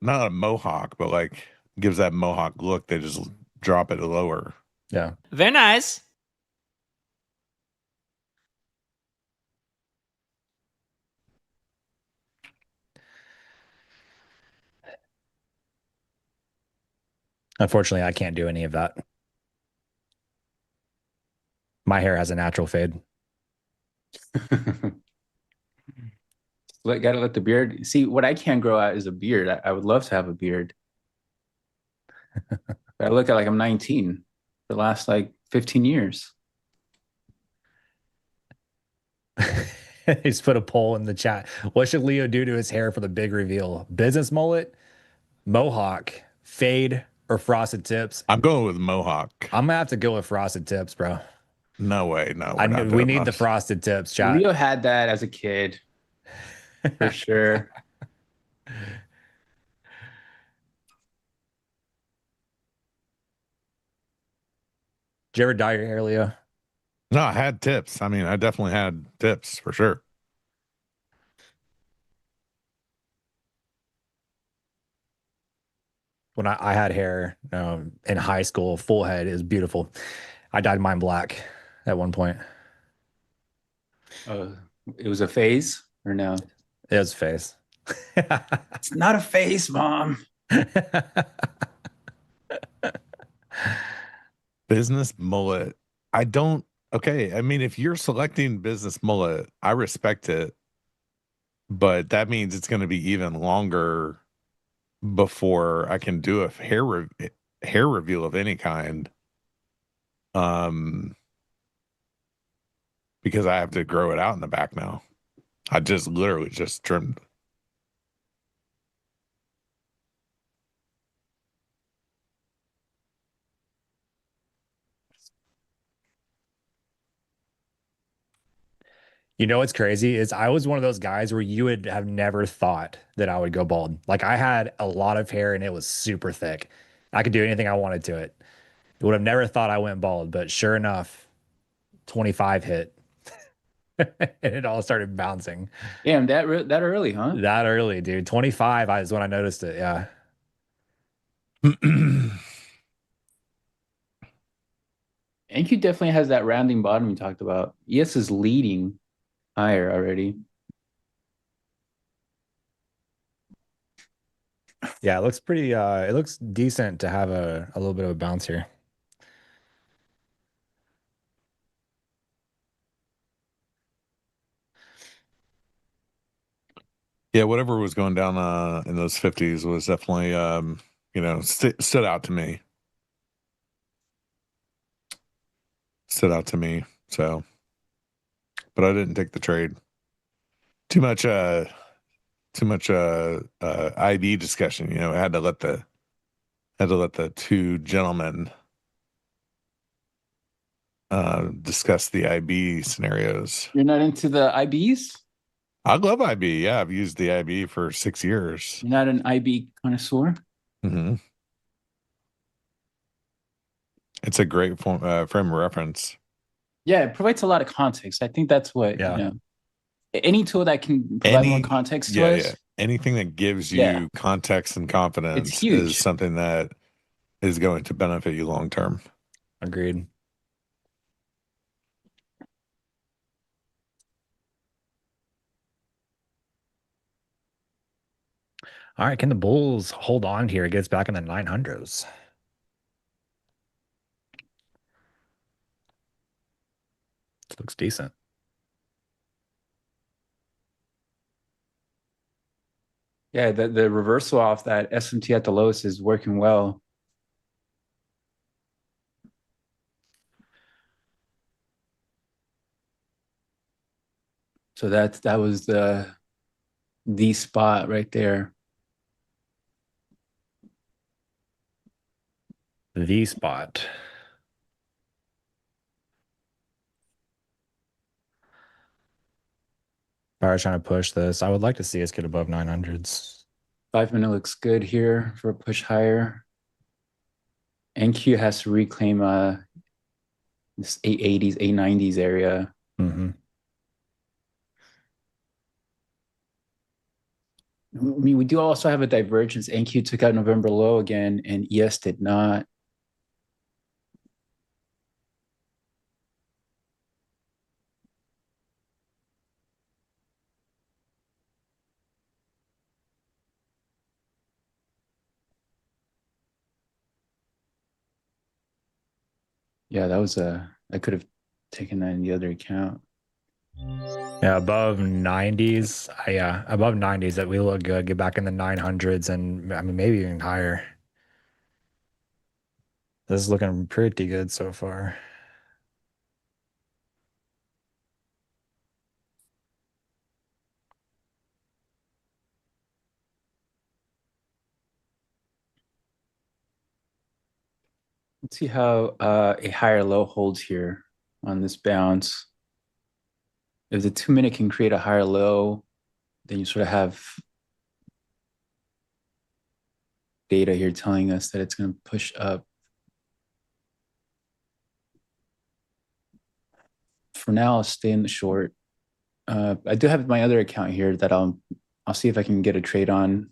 Not a mohawk, but like gives that mohawk look. They just drop it lower. Yeah. Very nice. Unfortunately, I can't do any of that. My hair has a natural fade. Gotta let the beard. See, what I can't grow out is a beard. I would love to have a beard. But I look at like I'm 19 for the last like 15 years. He's put a poll in the chat. What should Leo do to his hair for the big reveal? Business mullet, mohawk, fade, or frosted tips? I'm going with mohawk. I'm gonna have to go with frosted tips, bro. No way. No, We need the frosted tips, chat. Leo had that as a kid, for sure. Did you ever dye your hair, Leo? No, I had tips. I mean, I definitely had tips for sure. When I had hair in high school, full head, is beautiful. I dyed mine black at one point. It was a phase or no? It was face. It's not a phase, Mom. Business mullet. Okay. I mean, if you're selecting business mullet, I respect it, but that means it's going to be even longer before I can do a hair hair reveal of any kind. Because I have to grow it out in the back now. I just literally just trimmed. You know what's crazy is I was one of those guys where you would have never thought that I would go bald. Like I had a lot of hair and it was super thick. I could do anything I wanted to it. Would have never thought I went bald, but sure enough, 25 hit and it all started bouncing. Damn, that early, huh? That early, dude. 25 is when I noticed it. Yeah. NQ definitely has that rounding bottom you talked about. ES is leading higher already. Yeah, it looks pretty it looks decent to have a little bit of a bounce here. Yeah, whatever was going down in those 50s was definitely stood out to me. Stood out to me. So, but I didn't take the trade. Too much IB discussion, you know. I had to let the two gentlemen discuss the IB scenarios. You're not into the IBs? I love IB. Yeah, I've used the IB for 6 years. You're not an IB connoisseur? Mm-hmm. It's a great frame of reference. Yeah, it provides a lot of context. I think that's what, Yeah. you know, any tool that can provide more context to us. Yeah. Anything that gives Yeah. you context and confidence It's huge. is something that is going to benefit you long term. Agreed. All right, can the Bulls hold on here? It gets back in the 900s. This looks decent. Yeah, the reversal off that SMT at the lowest is working well. So that was the spot right there. The spot. If I was trying to push this, I would like to see us get above 900s. 5 minute looks good here for a push higher. NQ has to reclaim this 880s, 890s area. Mm-hmm. I mean, we do also have a divergence. NQ took out November low again, and ES did not. Yeah, that was I could have taken that in the other account. Yeah, above 90s. Yeah, above 90s that we look good. Get back in the 900s and I mean maybe even higher. This is looking pretty good so far. Let's see how a higher low holds here on this bounce. If the 2 minute can create a higher low, then you sort of have data here telling us that it's going to push up. For now, I'll stay in the short. I do have my other account here that I'll see if I can get a trade on.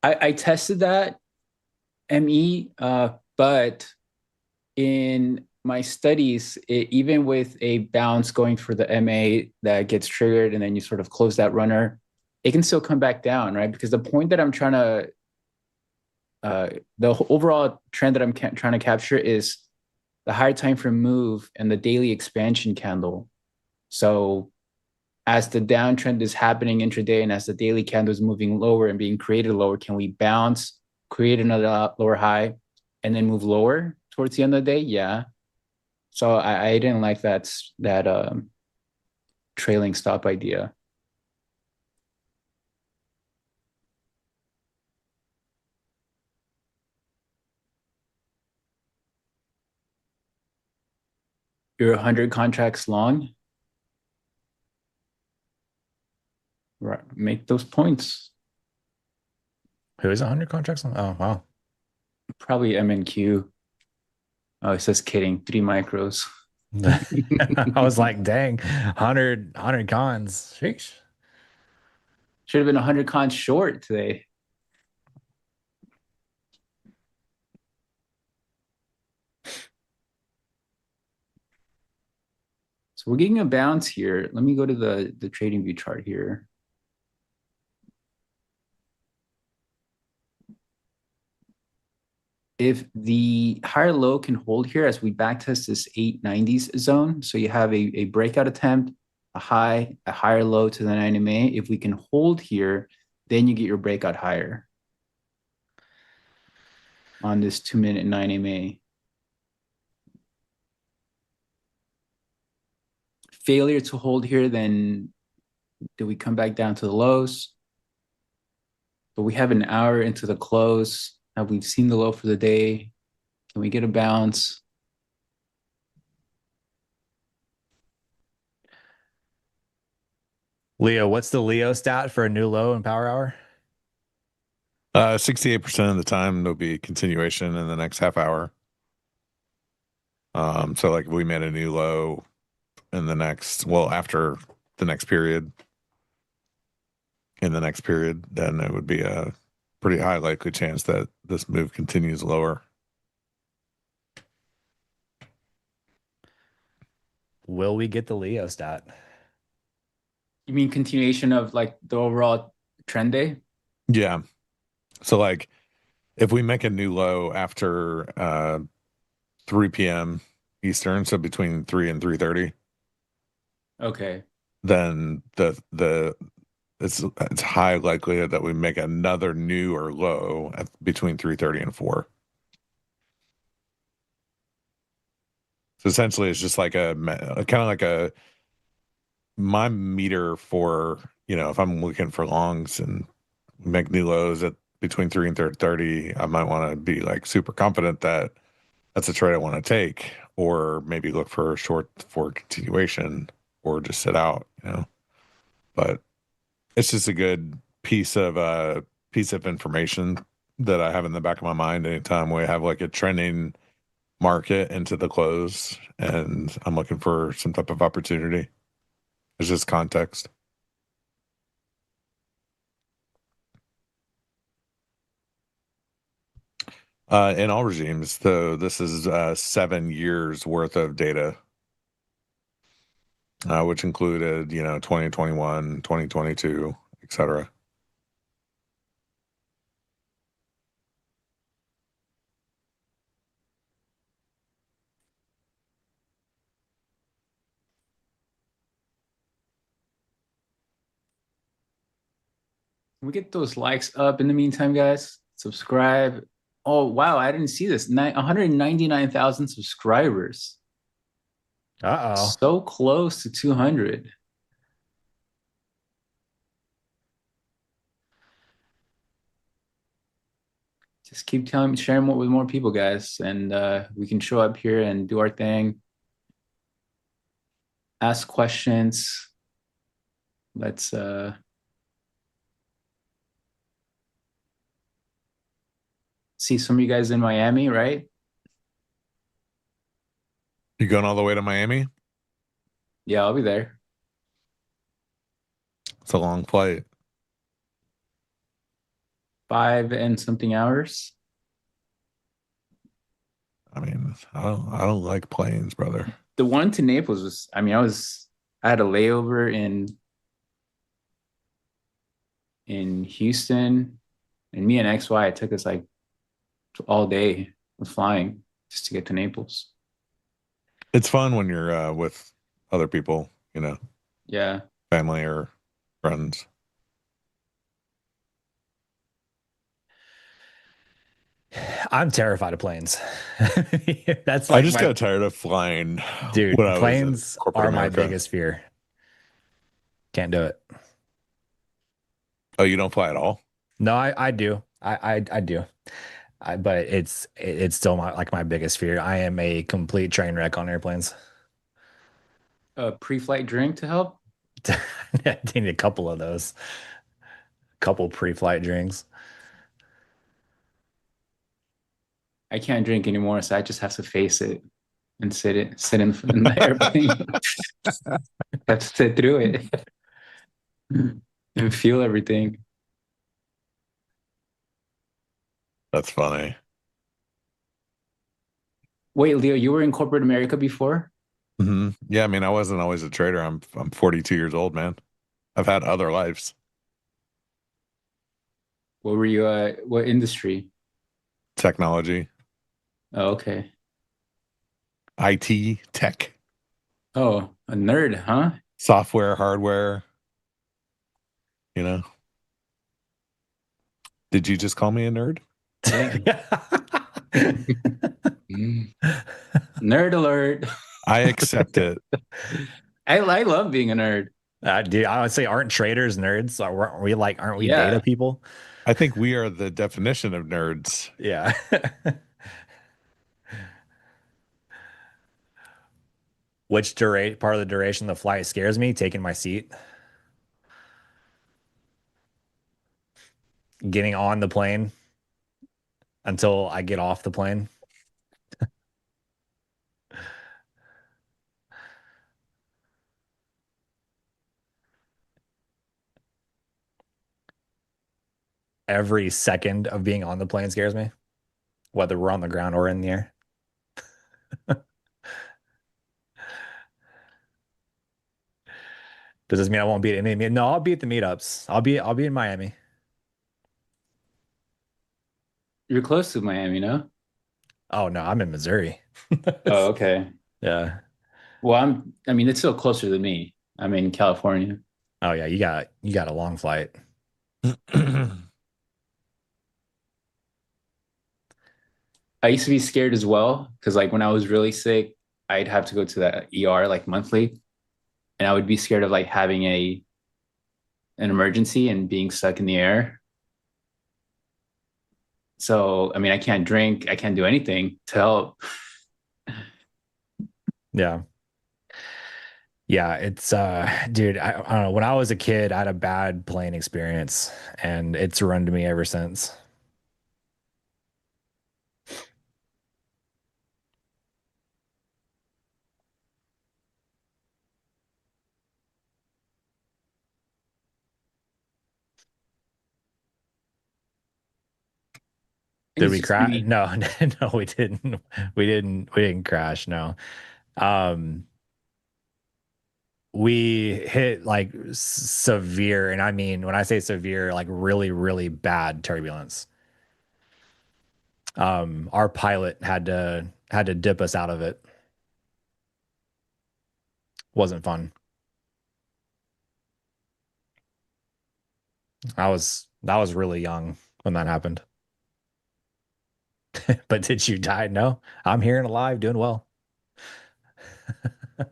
I tested that ME, but in my studies, even with a bounce going for the MA that gets triggered and then you sort of close that runner, it can still come back down, right? Because the point that I'm trying to, the overall trend that I'm trying to capture is the higher time frame move and the daily expansion candle. So as the downtrend is happening intraday and as the daily candle is moving lower and being created lower, can we bounce, create another lower high, and then move lower towards the end of the day? Yeah. So I didn't like that trailing stop idea. You're 100 contracts long. Right. Make those points. Who is 100 contracts long? Oh, wow. Probably MNQ. Oh, it says kidding. 3 micros. I was like, dang, 100 cons. Sheesh. Should have been 100 cons short today. So we're getting a bounce here. Let me go to the trading view chart here. If the higher low can hold here as we backtest this 890s zone, so you have a breakout attempt, a high, a higher low to the 9 MA. If we can hold here, then you get your breakout higher on this 2-minute 9 MA. Failure to hold here, then do we come back down to the lows? But we have an hour into the close. Have we seen the low for the day? Can we get a bounce? Leo, what's the Leo stat for a new low in power hour? 68% of the time there'll be continuation in the next half hour. So like if we made a new low in the next, well, after the next period, in the next period, then it would be a pretty high likely chance that this move continues lower. Will we get the Leo stat? You mean continuation of like the overall trend day? Yeah. So like if we make a new low after 3 p.m. Eastern, so between 3 and 3:30, Okay. then it's high likelihood that we make another new or low at between 3:30 and 4. So essentially, it's just like a kind of like a my meter for, you know, if I'm looking for longs and make new lows at between 3 and 3:30, I might want to be like super confident that that's a trade I want to take, or maybe look for a short for continuation, or just sit out, you know. But it's just a good piece of information that I have in the back of my mind anytime we have like a trending market into the close and I'm looking for some type of opportunity. It's just context. In all regimes, though, this is 7 years worth of data, which included, you know, 2021, 2022, etc. Can we get those likes up in the meantime, guys? Subscribe. Oh, wow. I didn't see this. 199,000 subscribers. Uh-oh. So close to 200. Just keep sharing more with more people, guys. And we can show up here and do our thing. Ask questions. Let's see some of you guys in Miami, right? You going all the way to Miami? Yeah, I'll be there. It's a long flight. 5 and something hours. I mean, I don't like planes, brother. The one to Naples was, I mean, I had a layover in in Houston, and me and XY, it took us like all day of flying just to get to Naples. It's fun when you're with other people, Yeah. family or friends. I'm terrified of planes. That's I like just got tired of flying dude, when I was in planes corporate are my America. biggest fear. Can't do it. Oh, you don't fly at all? No, I do. I do. But it's still my biggest fear. I am a complete train wreck on airplanes. A pre-flight drink to help? I need a couple of those. Couple pre-flight drinks. I can't drink anymore, so I just have to face it and sit in the airplane. Have to sit through it and feel everything. That's funny. Wait, Leo, you were in corporate America before? Yeah, I mean, I wasn't always a trader. I'm 42 years old, man. I've had other lives. What were you what industry? Technology, Oh, okay. IT, tech, Oh, a nerd, huh? software, hardware, you know. Did you just call me a nerd? Yeah. Nerd alert. I accept it. I love being a nerd. Dude, I would say, aren't traders nerds? Aren't we Yeah. data people? I think we are the definition of nerds. Yeah. Which part of the duration of the flight scares me? Taking my seat. Getting on the plane until I get off the plane. Every second of being on the plane scares me, whether we're on the ground or in the air. Does this mean I won't be at any? No, I'll be at the meetups. I'll be in Miami. You're close to Miami, no? Oh no, I'm in Missouri. Oh, okay. Yeah. Well, I mean, it's still closer than me. I'm in California. Oh yeah, you got a long flight. I used to be scared as well because, like, when I was really sick, I'd have to go to the ER like monthly, and I would be scared of like having an emergency and being stuck in the air. So, I mean, I can't drink, I can't do anything to help. Yeah. Yeah, it's dude, I don't know. When I was a kid, I had a bad plane experience and it's run to me ever since. And Did it's we just crash? maybe No, no, we didn't. We didn't crash, no. Um we hit like severe, and I mean when I say severe, like really, really bad turbulence. Our pilot had to dip us out of it. Wasn't fun. I was really young when that happened. But did you die? No, I'm here and alive, doing well. it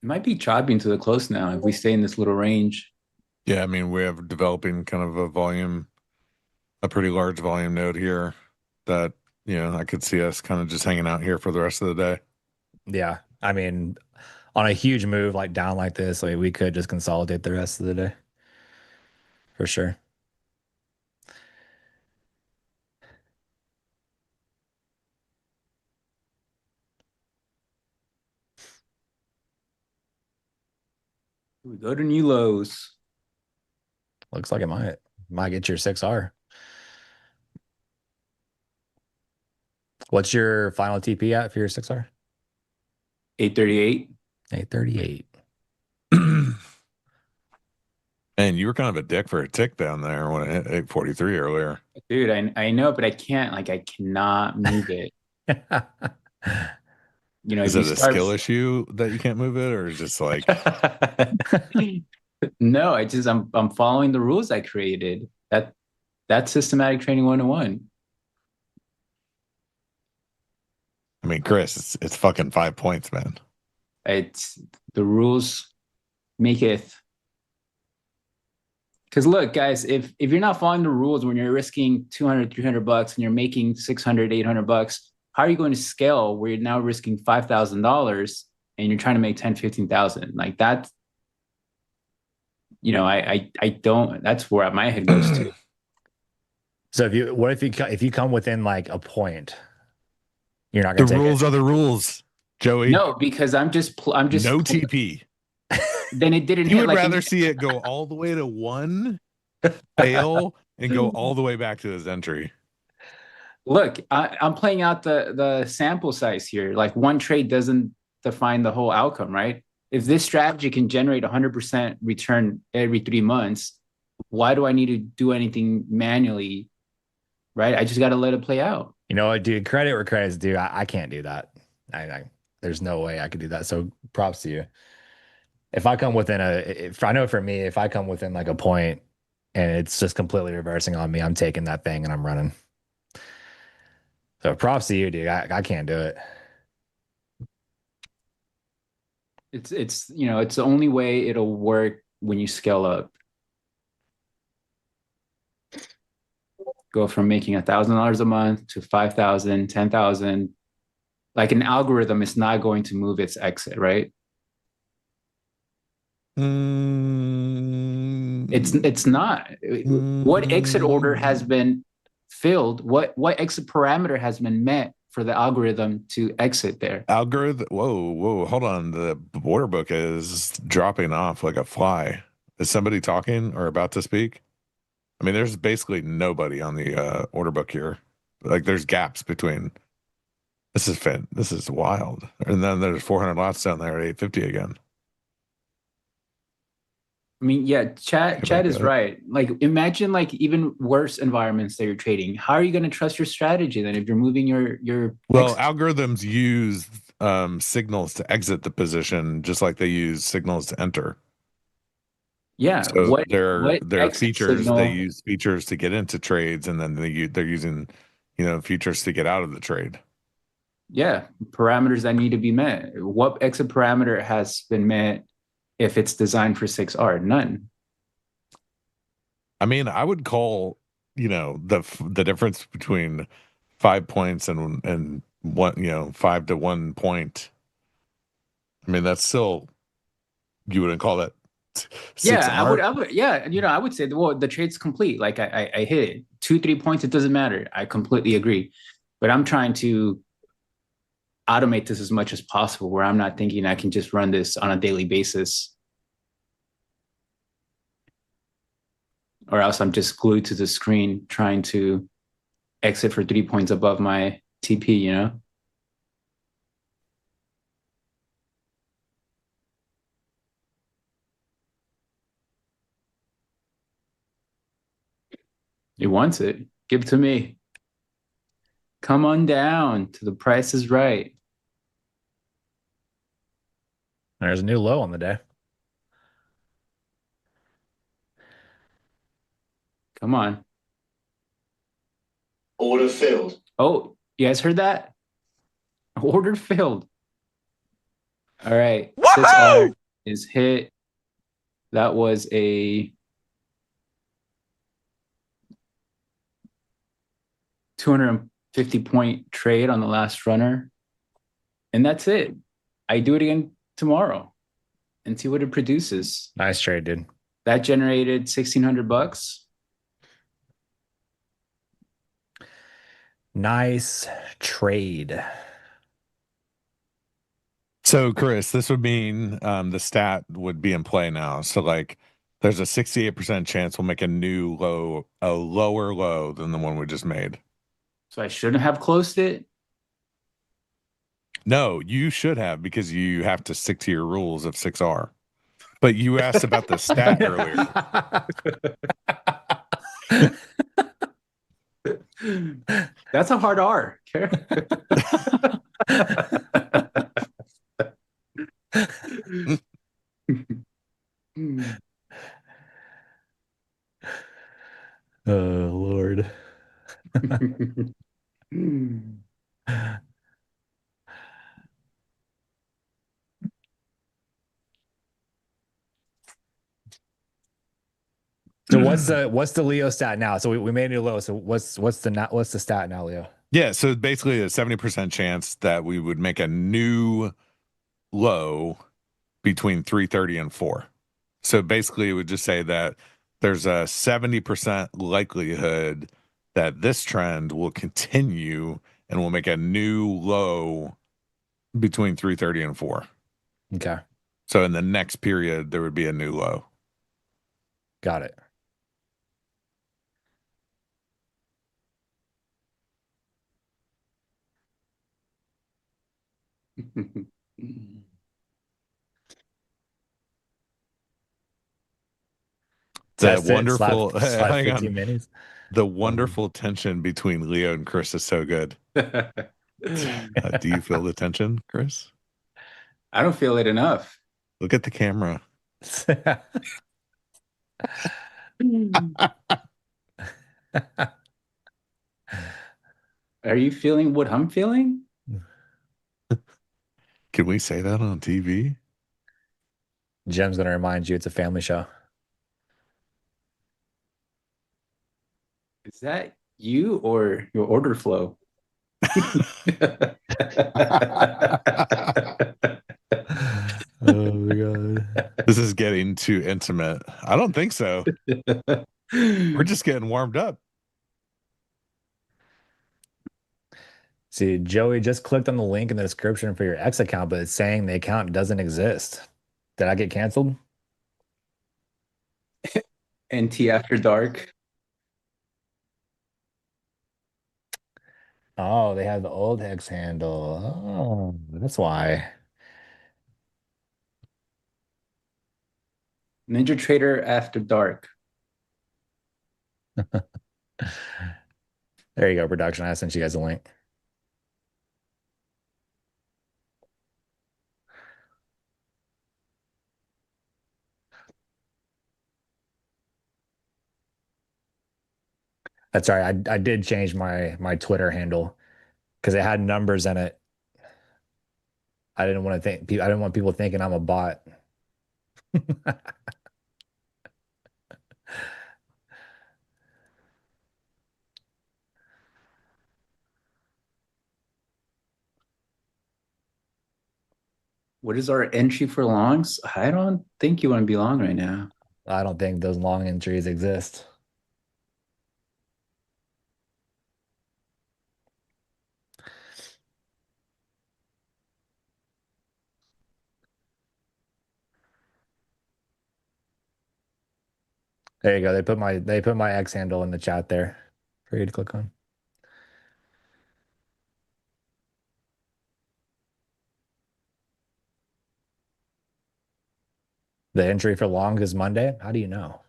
might be chopping to the close now if we stay in this little range. Yeah, I mean, we have developing kind of a pretty large volume node here that, I could see us kind of just hanging out here for the rest of the day. Yeah, I mean, on a huge move like down like this, like we could just consolidate the rest of the day for sure. We go to new lows. Looks like it might get your 6R. What's your final TP at for your 6R? 838. 838. Man, you were kind of a dick for a tick down there when it hit 843 earlier. Dude, I know, but I can't. Like, I cannot move it. You know, Is if you it a start. skill issue that you can't move it, or is just like No, I'm following the rules I created. That's systematic trading 101. I mean, Chris, it's fucking 5 points, man. It's the rules maketh. Because look, guys, if you're not following the rules when you're risking 200, 300 bucks and you're making 600, 800 bucks, how are you going to scale where you're now risking $5,000 and you're trying to make 10, 15,000? Like that, you know, I don't, that's where my head goes to. So if you come within like a point, you're not The going to take rules it? are the rules, Joey. No, because I'm just no TP. Then it didn't You hit. would Like rather see it go all the way to 1, fail, and go all the way back to his entry. Look, I'm playing out the sample size here. Like one trade doesn't define the whole outcome, right? If this strategy can generate 100% return every 3 months, why do I need to do anything manually, right? I just got to let it play out. You know what, dude? Credit where credit's due. I can't do that. There's no way I could do that. So props to you. If I come within if I know for me, if I come within like a point and it's just completely reversing on me, I'm taking that thing and I'm running. So props to you, dude. I can't do it. It's you know, it's the only way it'll work when you scale up. Go from making $1,000 a month to 5,000, 10,000. Like an algorithm is not going to move its exit, right? It's not. What exit order has been filled? What exit parameter has been met for the algorithm to exit there? Algorithm. Whoa, hold on. The order book is dropping off like a fly. Is somebody talking or about to speak? I mean, there's basically nobody on the order book here. Like, there's gaps between. This is wild. And then there's 400 lots down there at 850 again. I mean, yeah, Chad is right. Like, imagine like even worse environments that you're trading. How are you going to trust your strategy then if you're moving your Well, algorithms use signals to exit the position just like they use signals to enter. Yeah. So there are exit features. signal- They use features to get into trades, and then they're using, features to get out of the trade. Yeah, parameters that need to be met. What exit parameter has been met if it's designed for 6R? None. I mean, I would call, the difference between 5 points and 5 to 1 point. I mean, that's still, you wouldn't call that 6R? Yeah, I would. Yeah, I would say, well, the trade's complete. Like I hit it 2-3 points. It doesn't matter. I completely agree. But I'm trying to automate this as much as possible, where I'm not thinking I can just run this on a daily basis, or else I'm just glued to the screen trying to exit for 3 points above my TP. It wants it. Give it to me. Come on down to the Price is Right. There's a new low on the day. Come on. Order filled. Oh, you guys heard that? Order filled. All right. 6R is hit. That was a 250-point trade on the last runner. And that's it. I do it again tomorrow and see what it produces. Nice trade, dude. That generated $1,600. Nice trade. So, Chris, this would mean the stat would be in play now. So, like, there's a 68% chance we'll make a new low, a lower low than the one we just made. So I shouldn't have closed it. No, you should have, because you have to stick to your rules of 6R. But you asked about the stat earlier. That's a hard R. Oh, Lord. So what's the Leo stat now? So we made it low. So what's the stat now, Leo? Yeah, so basically a 70% chance that we would make a new low between 3:30 and 4. So basically it would just say that there's a 70% likelihood that this trend will continue and we'll make a new low between 3:30 and 4. Okay. So in the next period there would be a new low. Got it. The Test it, wonderful slap hang 15 on. minutes. The wonderful tension between Leo and Chris is so good. Do you feel the tension, Chris? I don't feel it enough. Look at the camera. Are you feeling what I'm feeling? Can we say that on TV? Jim's gonna remind you it's a family show. Is that you or your order flow? Oh my God. This is getting too intimate. I don't think so. We're just getting warmed up. See, Joey just clicked on the link in the description for your X account, but it's saying the account doesn't exist. Did I get canceled? NT After Dark. Oh, they have the old X handle. Oh, that's why. NinjaTrader After Dark. There you go, production. I sent you guys a link. That's all right. I did change my Twitter handle because it had numbers in it. I didn't want people thinking I'm a bot. What is our entry for longs? I don't think you want to be long right now. I don't think those long entries exist. There you go. They put my X handle in the chat there for you to click on. The entry for long is Monday. How do you know?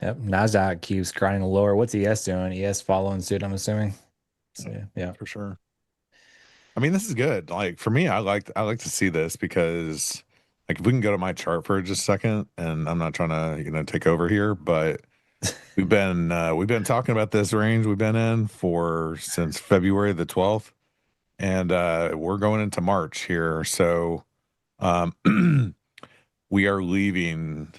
Yep. NASDAQ keeps grinding lower. What's ES doing? ES following suit, I'm assuming. So, yeah. For sure. I mean, this is good. Like for me, I like to see this because like if we can go to my chart for just a second, and I'm not trying to, take over here, but we've been talking about this range we've been in since February the 12th, and we're going into March here. So we are leaving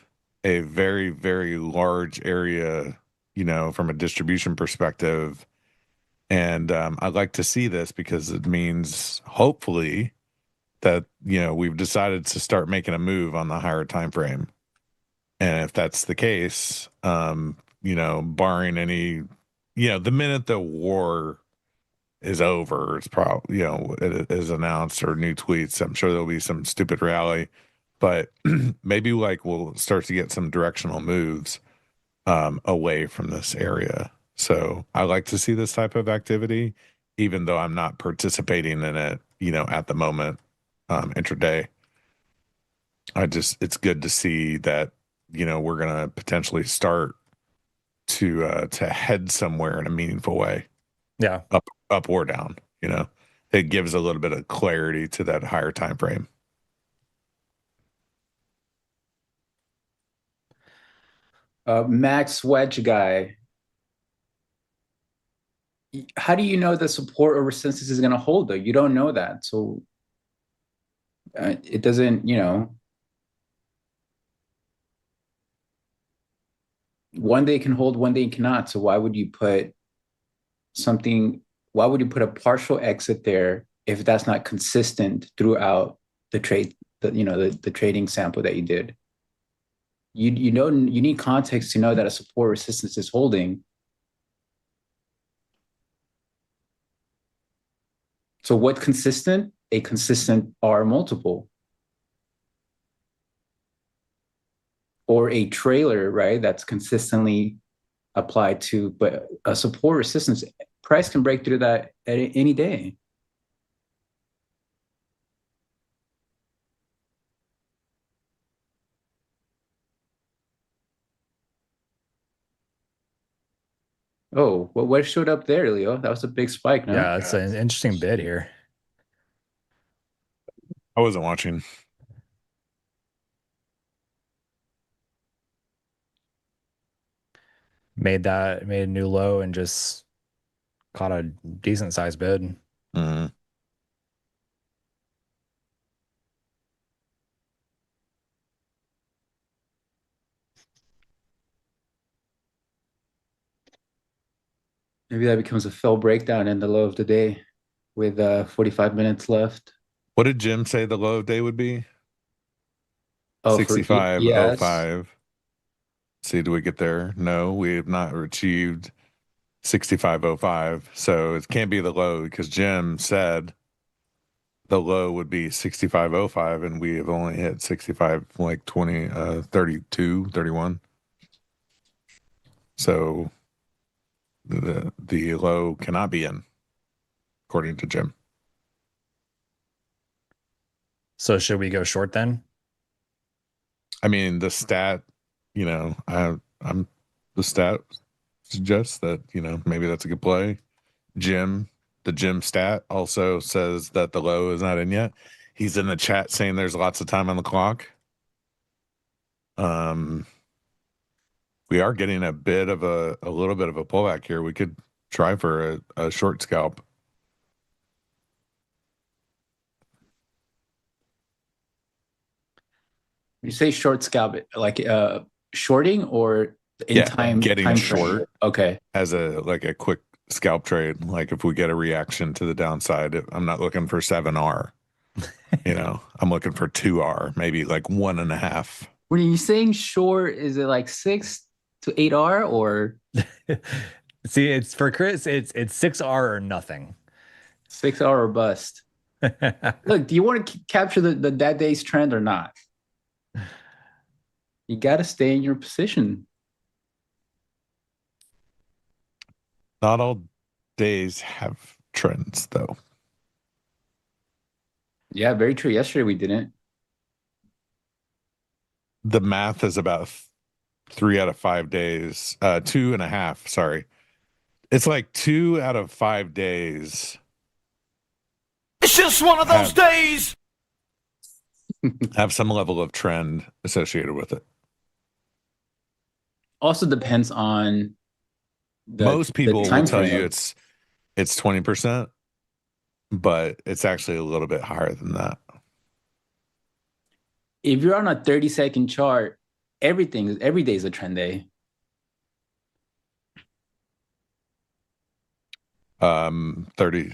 a very, very large area, from a distribution perspective. And I'd like to see this because it means hopefully that, we've decided to start making a move on the higher time frame. And if that's the case, barring any, the minute the war is over. It's probably, it is announced or new tweets. I'm sure there'll be some stupid rally, but maybe like we'll start to get some directional moves away from this area. So I like to see this type of activity, even though I'm not participating in it, at the moment, intraday. It's good to see that, we're going to potentially start to head somewhere in a meaningful way. Yeah. Up or down, it gives a little bit of clarity to that higher time frame. Max Wedge guy, how do you know the support or resistance is going to hold though? You don't know that. So it doesn't, one day can hold, one day cannot. So why would you put a partial exit there if that's not consistent throughout the trade, the trading sample that you did? You need context to know that a support resistance is holding. So what's consistent? A consistent R multiple. Or a trailer, right? That's consistently applied to, but a support resistance, price can break through that at any day. Oh, well, what showed up there, Leo? That was a big spike, no? Yeah, it's an interesting bid here. I wasn't watching. Made a new low and just caught a decent sized bid. Mm-hmm. Maybe that becomes a fell breakdown in the low of the day with 45 minutes left. What did Jim say the low of day would be? Oh, 65.05. See, do we get there? No, we have not achieved 65.05. So it can't be the low because Jim said the low would be 65.05 and we have only hit 65, like 20, 32, 31. So the low cannot be in, according to Jim. So should we go short then? I mean, the stat, the stat suggests that, maybe that's a good play. The Jim stat also says that the low is not in yet. He's in the chat saying there's lots of time on the clock. We are getting a little bit of a pullback here. We could try for a short scalp. You say short scalp, like shorting or in time? Getting time short. frame? Okay. As a quick scalp trade. Like if we get a reaction to the downside, I'm not looking for 7R. I'm looking for 2R, maybe like 1.5. When you're saying short, is it like 6 to 8R or? See, it's for Chris, it's 6R or nothing. 6R or bust. Look, do you want to capture the that day's trend or not? You got to stay in your position. Not all days have trends, though. Yeah, very true. Yesterday we didn't. The math is about 3 out of 5 days, 2.5. Sorry, it's like 2 out of 5 days. It's just one of those days. Have some level of trend associated with it. Also depends on most people will tell you frame. it's 20%, but it's actually a little bit higher than that. If you're on a 30-second chart, every day is a trend day. 30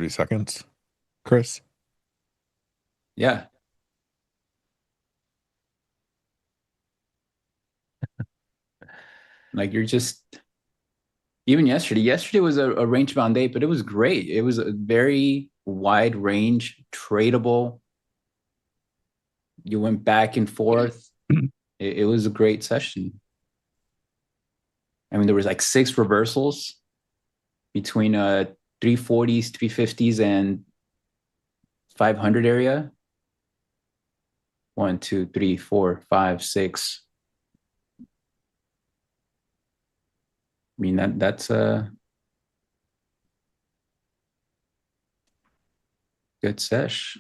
seconds, Chris. Yeah. Like you're just Even yesterday was a range bound day, but it was great. It was a very wide range, tradable. You went back and forth. It was a great session. I mean, there was like 6 reversals between 340s, 350s, and 500 area. 1, 2, 3, 4, 5, 6. I mean, that's a good sesh.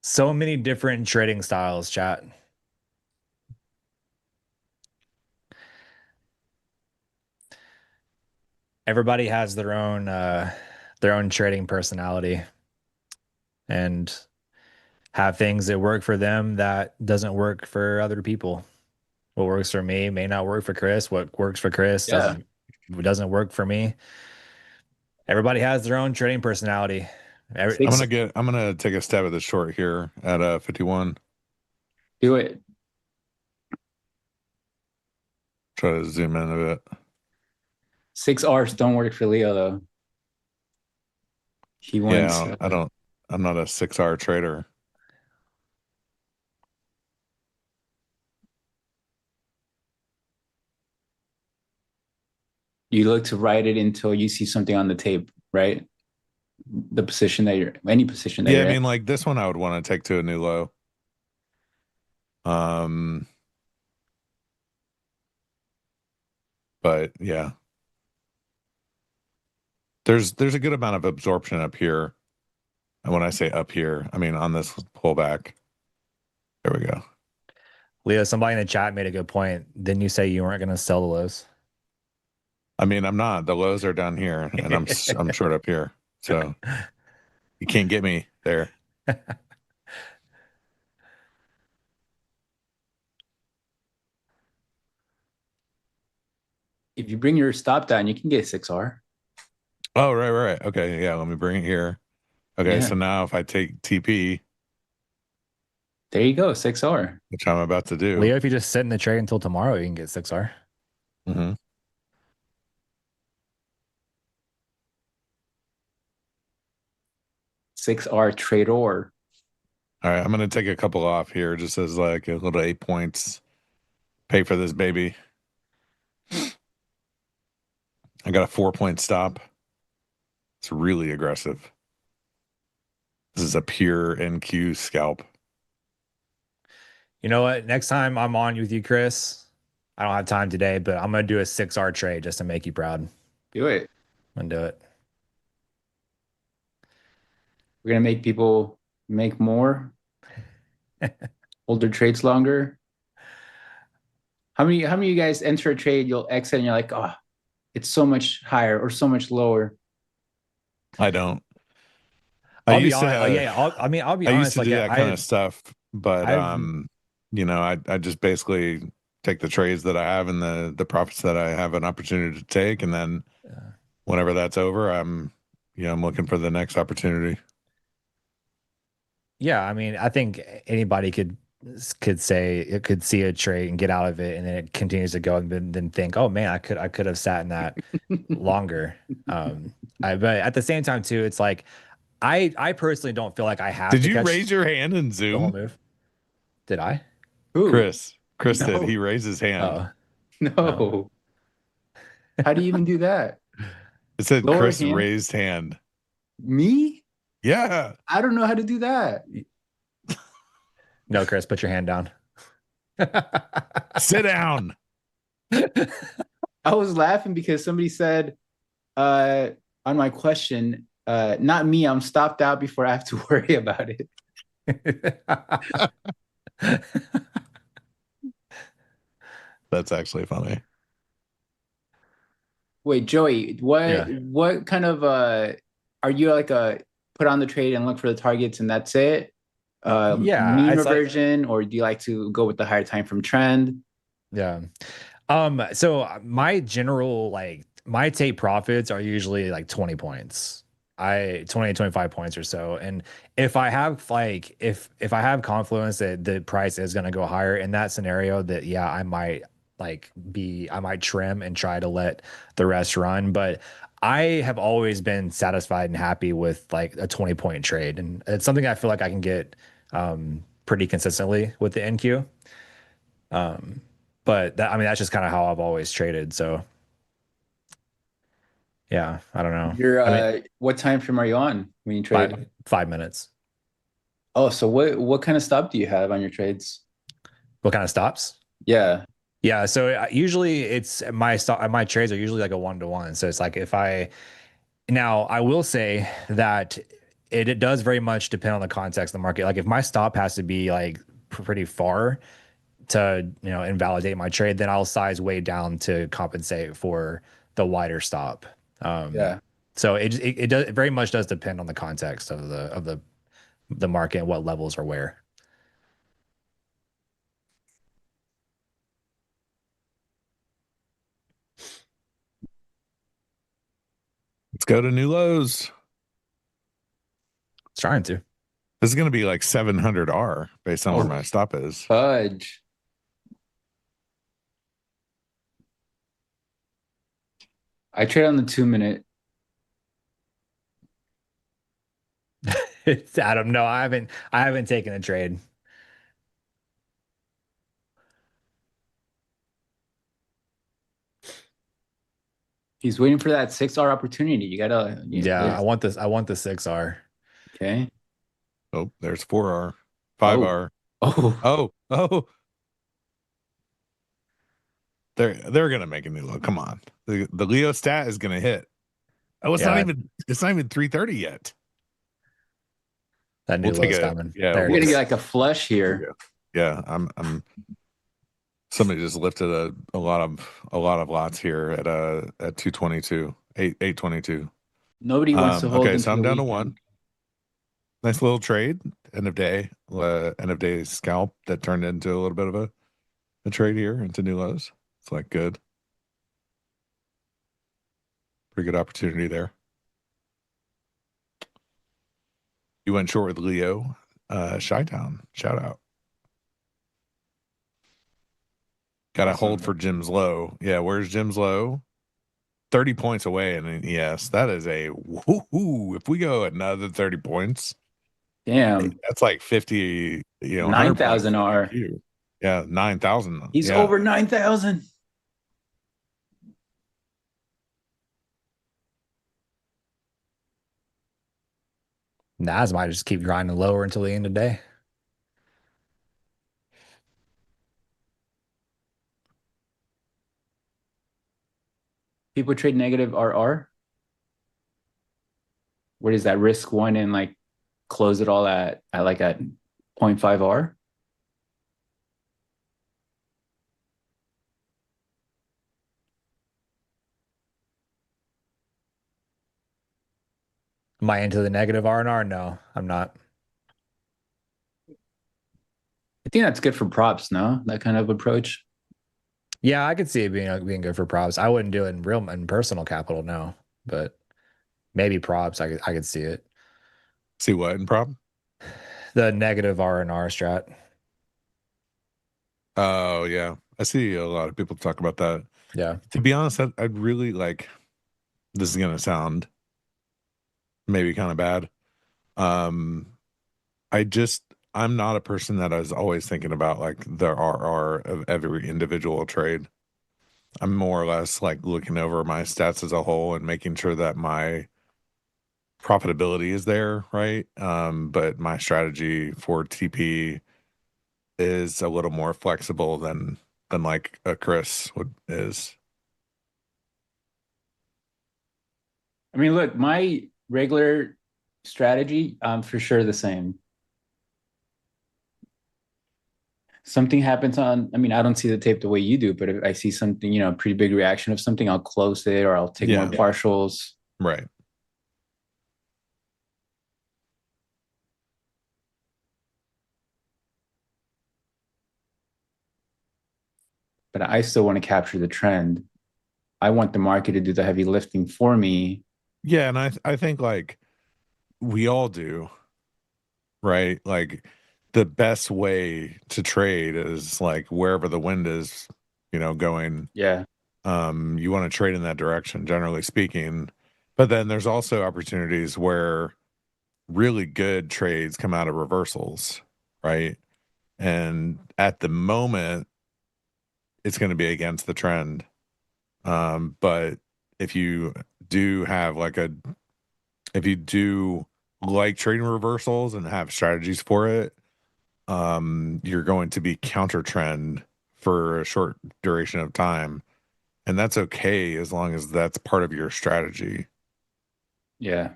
So many different trading styles, chat. Everybody has their own trading personality, and have things that work for them that doesn't work for other people. What works for me may not work for Chris. What works for Chris doesn't work for me. Everybody has their own trading personality. I'm gonna take a stab at the short here at 51. Do it. Try to zoom in a bit. 6 Rs don't work for Leo though. He wants. Yeah, I'm not a 6R trader. You look to write it until you see something on the tape, right? The position that any position that Yeah, you're I mean, in. like this one I would want to take to a new low. But yeah. There's a good amount of absorption up here. And when I say up here, I mean on this pullback. There we go. Leo, somebody in the chat made a good point. Didn't you say you weren't going to sell the lows? I mean, I'm not. The lows are down here, and I'm short up here. So you can't get me there. If you bring your stop down, you can get 6R. Oh, right. Okay, yeah, let me bring it here. Okay, Yeah. so now if I take TP, There you go, 6R. which I'm about to do. Leo, if you just sit in the trade until tomorrow, you can get 6R. Mm-hmm. 6R trader. All right, I'm going to take a couple off here just as like a little 8 points. Pay for this baby. I got a 4-point stop. It's really aggressive. This is a pure NQ scalp. You know what? Next time I'm on with you, Chris, I don't have time today, but I'm going to do a 6R trade just to make you proud. Do it. I'm going to do it. We're going to make people make more. Hold their trades longer. How many of you guys enter a trade, you'll exit and you're like, oh, it's so much higher or so much lower? I don't. I'll be honest. I'll be I honest. used to like do that kind of stuff, but you know, I just basically take the trades that I have and the profits that I have an opportunity to take, and then whenever that's over, I'm looking for the next opportunity. Yeah, I mean, I think anybody could say it could see a trade and get out of it, and then it continues to go, and then think, oh man, I could have sat in that longer. But at the same time too, it's like I personally don't feel like I have. Did you raise your hand in the whole Zoom? move? Did I? Who? Chris No. did. He raised his hand. No. How do you even do that? It said Lower Chris hand? raised hand. Me? Yeah. I don't know how to do that. No, Chris, put your hand down. Sit down. I was laughing because somebody said on my question, not me, I'm stopped out before I have to worry about it. That's actually funny. Wait, Joey, what kind of are you like a put on the trade and look for the targets and that's it? Mean reversion, or do you like to go with the higher time from trend? Yeah. So my general my take profits are usually like 20 points. 20 to 25 points or so. And if I have like if I have confidence that the price is going to go higher in that scenario, that yeah, I might trim and try to let the rest run. But I have always been satisfied and happy with like a 20-point trade. And it's something I feel like I can get pretty consistently with the NQ. But that, I mean, that's just kind of how I've always traded. So yeah, I don't know. You're I mean, what time frame are you on when you trade? 5 minutes. Oh, so what kind of stop do you have on your trades? What kind of stops? Yeah. Yeah, so usually it's my trades are usually like a 1-to-1. So it's like if I now I will say that it does very much depend on the context of the market. Like if my stop has to be like pretty far to, invalidate my trade, then I'll size way down to compensate for the wider stop. Yeah. So it very much does depend on the context of the market and what levels are where. Let's go to new lows. It's trying to. This is going to be like 700R based on where my stop is. Fudge. I trade on the 2-minute. It's Adam. No, I haven't taken a trade. He's waiting for that 6R opportunity. You gotta. Yeah, I want this. I want the 6R. Okay. Oh, there's 4R, 5R. Oh. They're gonna make a new low. Come on, the Leo stat is gonna hit. Oh, it's not even 3:30 yet. That new low's coming. Yeah, we're gonna get like a flush here. Yeah, I'm. Somebody just lifted a lot of lots here at 222, 822. Nobody wants to hold. Okay, so I'm down to weekend. one. Nice little trade, end of day scalp that turned into a little bit of a trade here into new lows. It's like good. Pretty good opportunity there. You went short with Leo. Chi-Town, shout out. Got to hold for Jim's low. Yeah, where's Jim's low? 30 points away. And yes, that is a woohoo. If we go another 30 points, damn, that's like 50, 9,000 R. Yeah, 9,000. He's over 9,000. Nas might just keep grinding lower until the end of the day. People trade negative RR. Where does that risk one and like close it all at 0.5 R? Am I into the negative R&R? No, I'm not. I think that's good for props, no? That kind of approach. Yeah, I could see it being good for props. I wouldn't do it in personal capital, no, but maybe props. I could see it. See what in prop? The negative R&R strat. Oh yeah, I see a lot of people talk about that. Yeah. To be honest, I'd really like. This is gonna sound maybe kind of bad. I'm not a person that is always thinking about like the RR of every individual trade. I'm more or less like looking over my stats as a whole and making sure that my profitability is there, right? But my strategy for TP is a little more flexible than like a Chris is. I mean, look, my regular strategy, for sure the same. Something happens I don't see the tape the way you do, but if I see something, pretty big reaction of something, I'll close it or I'll take more partials. Right. But I still want to capture the trend. I want the market to do the heavy lifting for me. Yeah, and I think like we all do, right? Like the best way to trade is like wherever the wind is, going. Yeah. You want to trade in that direction, generally speaking. But then there's also opportunities where really good trades come out of reversals, right? And at the moment, it's going to be against the trend. But if you do have if you do like trading reversals and have strategies for it, you're going to be counter trend for a short duration of time. And that's okay as long as that's part of your strategy. Yeah.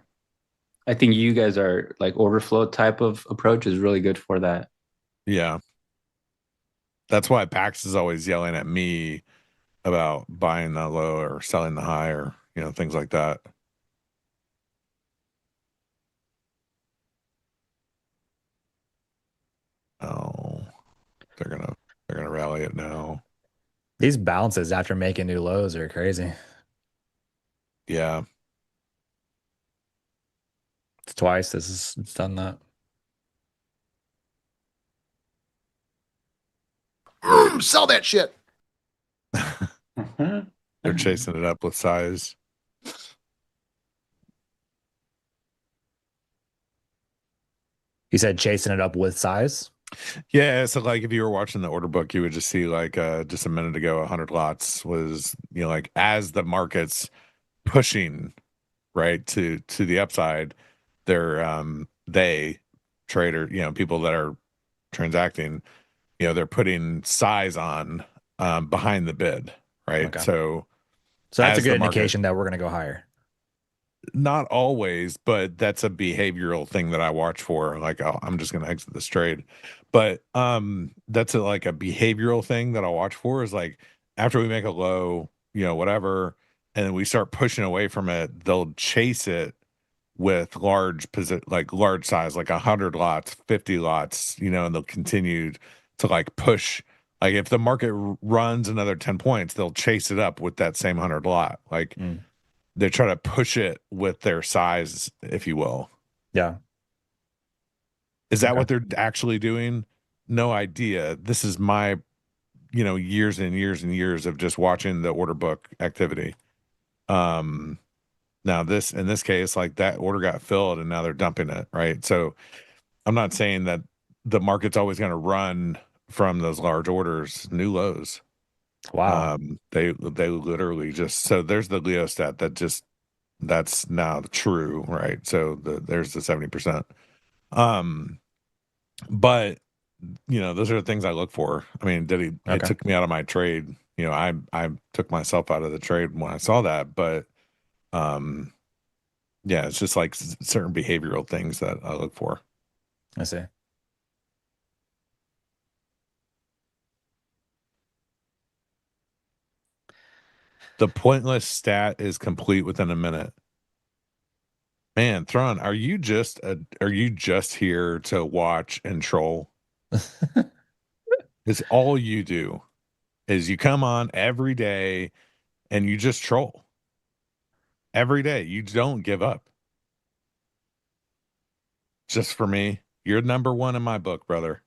I think you guys are like overflow type of approach is really good for that. Yeah. That's why Pax is always yelling at me about buying the low or selling the high or, things like that. Oh, they're gonna rally it now. These bounces after making new lows are crazy. Yeah. It's twice it's done that. Sell that shit. They're chasing it up with size. You said chasing it up with size? Yeah, so like if you were watching the order book, you would just see like just a minute ago, 100 lots was, like as the market's pushing right to the upside, they trader, people that are transacting, they're putting size on behind the bid, right? Okay. So So that's a as the good market, indication that we're going to go higher. not always, but that's a behavioral thing that I watch for. Like, oh, I'm just going to exit this trade. But that's like a behavioral thing that I'll watch for is like after we make a low, whatever, and then we start pushing away from it, they'll chase it with large size, like 100 lots, 50 lots, and they'll continue to like push. Like if the market runs another 10 points, they'll chase it up with that same 100 lot. Like they try to push it with their size, if you will. Yeah. Is that what they're actually doing? No idea. This is my, years and years and years of just watching the order book activity. Now in this case, like that order got filled and now they're dumping it, right? So I'm not saying that the market's always going to run from those large orders, new lows. Wow. They literally just, so there's the Leo stat that's now true, right? So there's the 70%. But those are the things I look for. I mean, it took me out of my trade. I took myself out of the trade when I saw that, but yeah, it's just like certain behavioral things that I look for. I see. The pointless stat is complete within a minute. Man, Thron, are you just here to watch and troll? It's all you do is you come on every day and you just troll. Every day. You don't give up. Just for me. You're number one in my book, brother.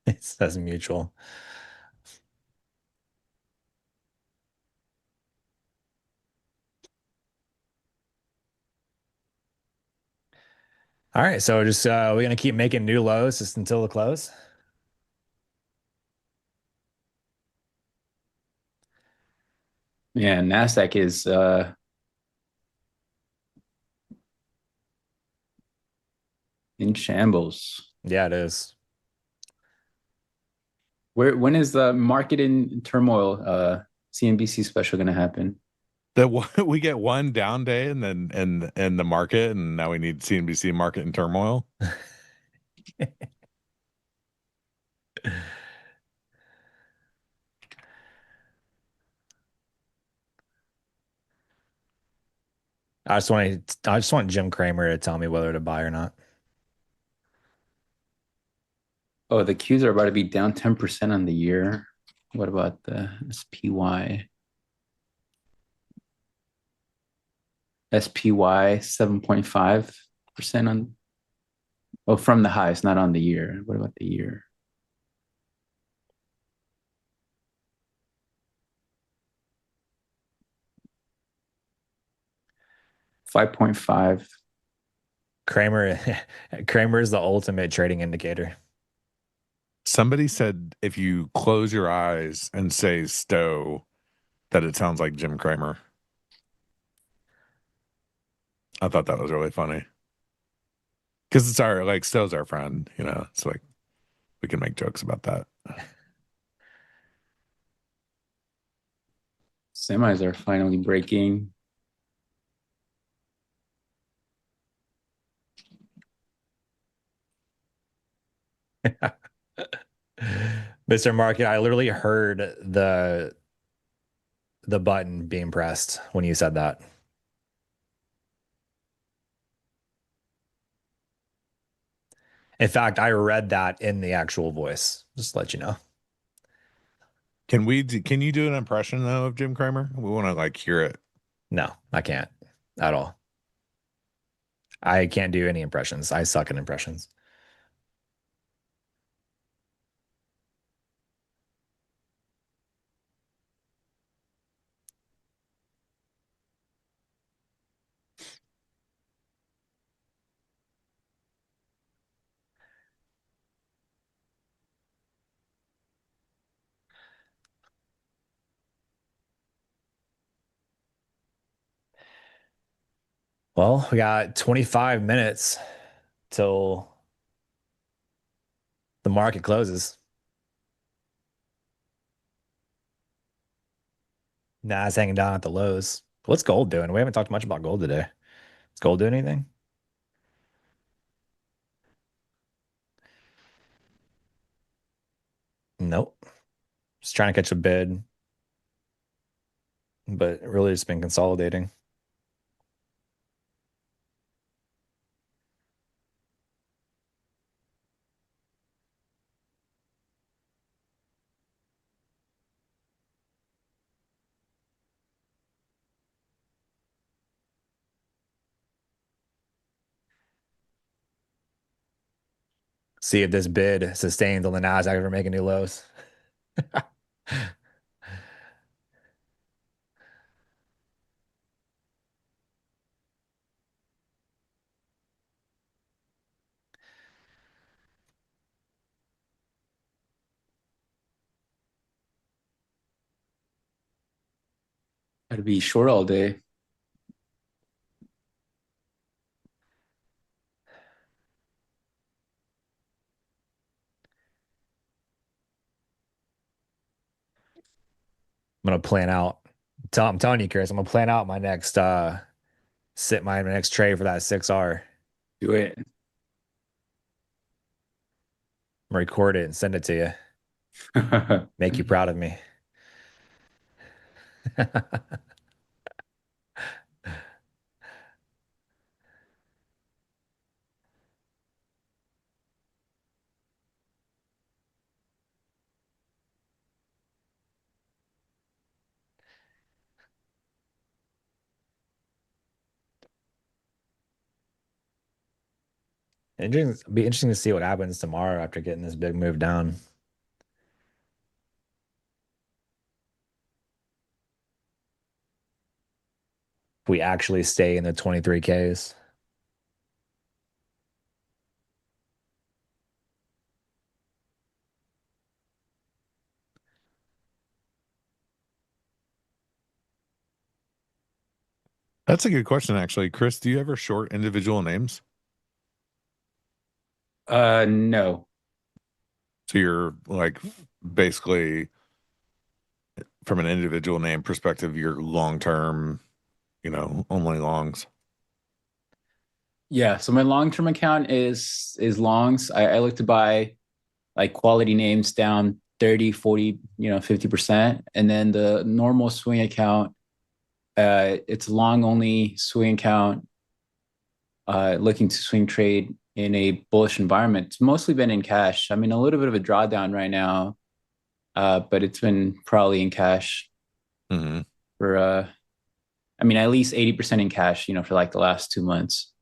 It says mutual. All right, so just we're going to keep making new lows just until the close. Yeah, NASDAQ is in shambles. Yeah, it is. When is the market in turmoil CNBC special going to happen? That we get one down day and then and the market, and now we need CNBC market in turmoil. I just want Jim Cramer to tell me whether to buy or not. Oh, the Qs are about to be down 10% on the year. What about the SPY? SPY 7.5% on, oh, from the highs, not on the year. What about the year? $5.5. Kramer is the ultimate trading indicator. Somebody said if you close your eyes and say Stowe, that it sounds like Jim Cramer. I thought that was really funny. Because it's our, like, Stowe's our friend, you know, it's like we can make jokes about that. Semis are finally breaking. Mr. Market, I literally heard the button being pressed when you said that. In fact, I read that in the actual voice. Just to let you know. Can you do an impression though of Jim Cramer? We want to like hear it. No, I can't at all. I can't do any impressions. I suck at impressions. Well, we got 25 minutes till the market closes. Nas hanging down at the lows. What's gold doing? We haven't talked much about gold today. Is gold doing anything? Nope. Just trying to catch a bid, but really it's been consolidating. See if this bid sustains on the Nasdaq ever making new lows. Gotta be short all day. I'm gonna plan out. I'm telling you, Chris, I'm gonna plan out my next my next trade for that 6R. Do it. Record it and send it to you. Make you proud of me. It'll be interesting to see what happens tomorrow after getting this big move down. If we actually stay in the 23Ks. That's a good question, actually. Chris, do you ever short individual names? No. So you're like basically from an individual name perspective, you're long term, you know, only longs. Yeah, so my long-term account is longs. I look to buy like quality names down 30, 40, 50%. And then the normal swing account, It's long only swing account, looking to swing trade in a bullish environment. It's mostly been in cash. I mean, a little bit of a drawdown right now, but it's been probably in cash for, I mean, at least 80% in cash, for like the last 2 months.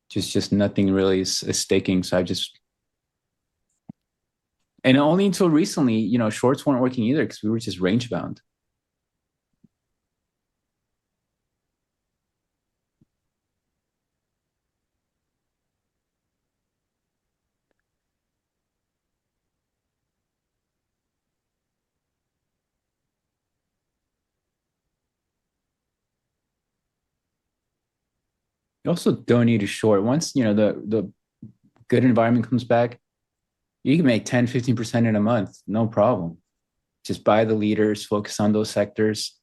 Just nothing really is staking. So and only until recently, shorts weren't working either because we were just range bound. You also don't need to short. Once, the good environment comes back, you can make 10, 15% in a month, no problem. Just buy the leaders, focus on those sectors.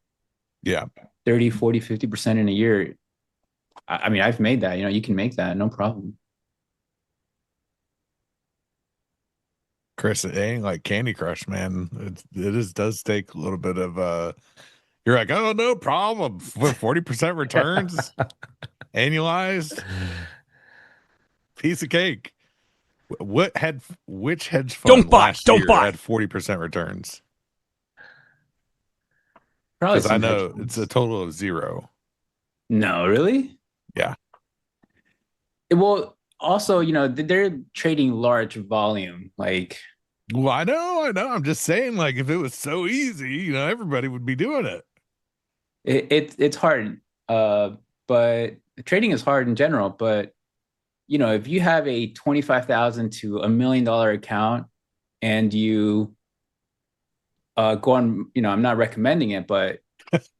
Yeah. 30, 40, 50% in a year. I mean, I've made that, you can make that, no problem. Chris, it ain't like Candy Crush, man. Does take a little bit of you're like, oh, no problem. With 40% returns annualized. Piece of cake. Which hedge fund last year had 40% returns? Because I know it's a total of 0. No, really? Yeah. Well, also, they're trading large volume. Like, well, I know. I'm just saying, like, if it was so easy, everybody would be doing it. It's hard. But trading is hard in general. But if you have a $25,000 to $1 million account and you go on, I'm not recommending it, but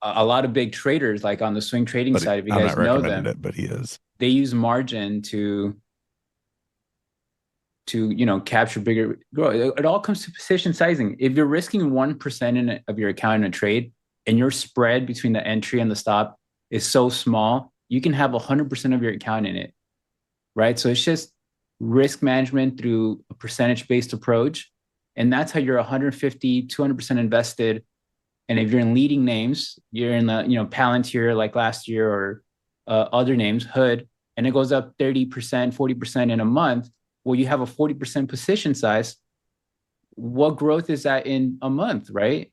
a lot of big traders, like on the swing trading side, if you guys know them, but he is. They use margin to capture bigger growth. It all comes to position sizing. If you're risking 1% of your account in a trade, and your spread between the entry and the stop is so small, you can have 100% of your account in it, right? So it's just risk management through a percentage-based approach. And that's how you're 150, 200% invested. And if you're in leading names, you're in the, Palantir like last year or other names, Hood, and it goes up 30%, 40% in a month, well, you have a 40% position size. What growth is that in a month, right?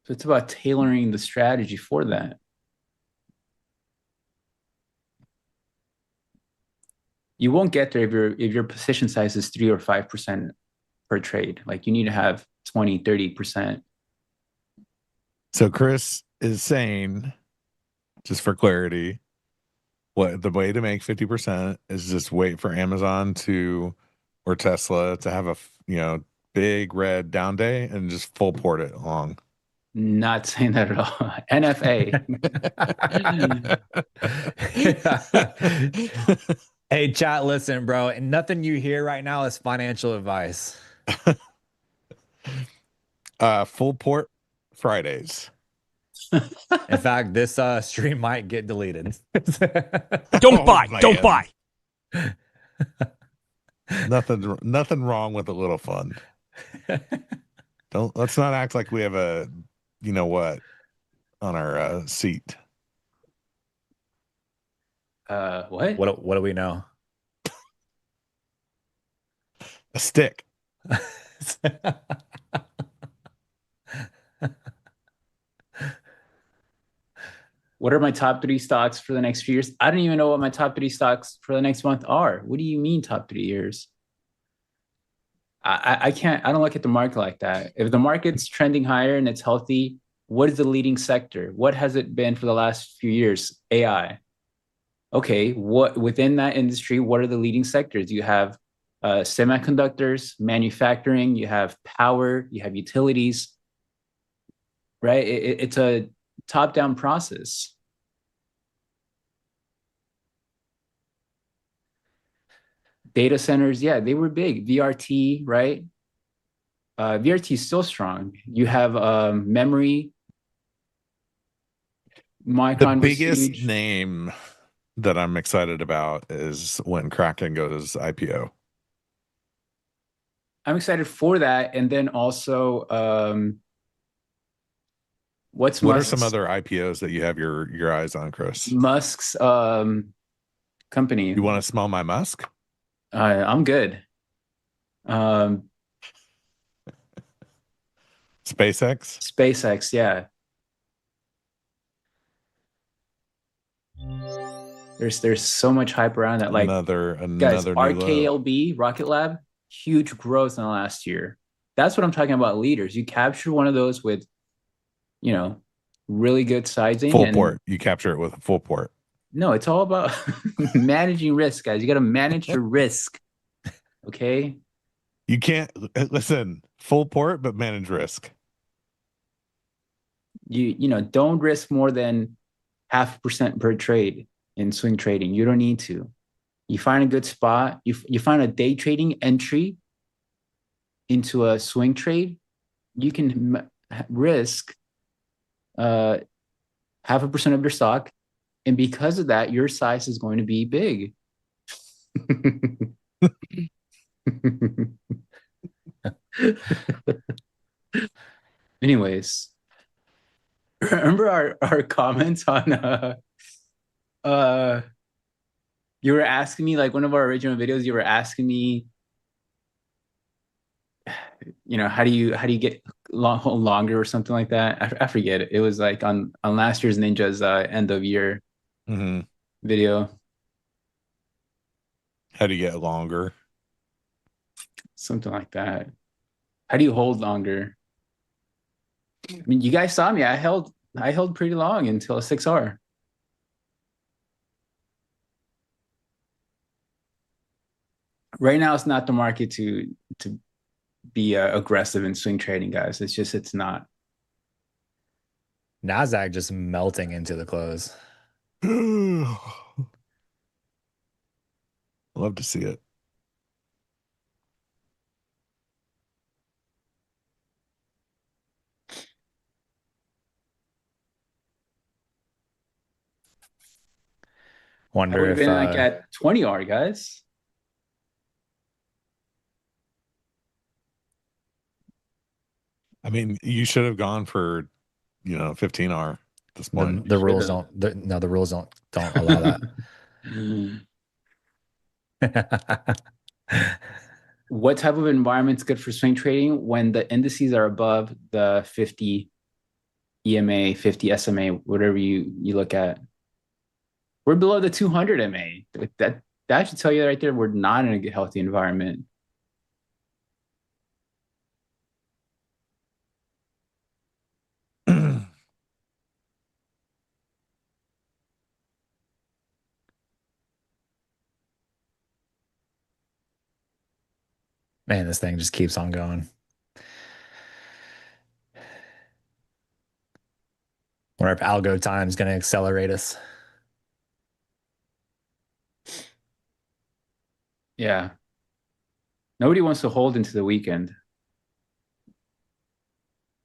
So it's about tailoring the strategy for that. You won't get there if your position size is 3 or 5% per trade. Like you need to have 20, 30%. So Chris is saying, just for clarity, what the way to make 50% is just wait for Amazon or Tesla to have a big red down day and just full port it along. Not saying that at all. NFA. Hey, chat, listen, bro. And nothing you hear right now is financial advice. Full port Fridays. In fact, this stream might get deleted. Don't buy. Nothing wrong with a little fun. Let's not act like we have a what on our seat. What? What do we know? A stick. What are my top 3 stocks for the next few years? I don't even know what my top 3 stocks for the next month are. What do you mean top 3 years? I can't, I don't look at the market like that. If the market's trending higher and it's healthy, what is the leading sector? What has it been for the last few years? AI. Okay, what within that industry, what are the leading sectors? You have semiconductors, manufacturing, you have power, you have utilities, right? It's a top-down process. Data centers, yeah, they were big. VRT, right? VRT is still strong. You have memory. Micron the biggest was huge. Name that I'm excited about is when Kraken goes IPO. I'm excited for that. And then also, what are some other IPOs that you have your eyes on, Chris? Musk's company. You want to smell my musk? I'm good. SpaceX, yeah. There's so much hype around that. Like another guys, new low. RKLB, Rocket Lab, huge growth in the last year. That's what I'm talking about. Leaders, you capture one of those with, you know, really good sizing. Full port. You capture it with a full port. No, it's all about managing risk, guys. You got to manage your risk. Okay. You can't listen, full port, but manage risk. You know, don't risk more than 0.5% per trade in swing trading. You don't need to. You find a good spot. You find a day trading entry into a swing trade. You can risk 0.5% of your stock, and because of that, your size is going to be big. Anyways, remember our comments on you were asking me, like, one of our original videos, you were asking me, you know, how do you get longer or something like that? I forget it. It was like on last year's Ninja's end of year video. How do you get longer? Something like that. How do you hold longer? I mean, you guys saw me. I held pretty long until 6R. Right now, it's not the market to be aggressive in swing trading, guys. It's not. NASDAQ just melting into the close. Love to see it. Wonder if been like at 20R, guys. I mean, you should have gone for, 15R at this point. the rules don't. The rules don't allow that. What type of environment is good for swing trading? When the indices are above the 50 EMA, 50 SMA, whatever you look at. We're below the 200 MA. That should tell you right there we're not in a healthy environment. Man, this thing just keeps on going. Wonder if algo time is going to accelerate us. Yeah. Nobody wants to hold into the weekend.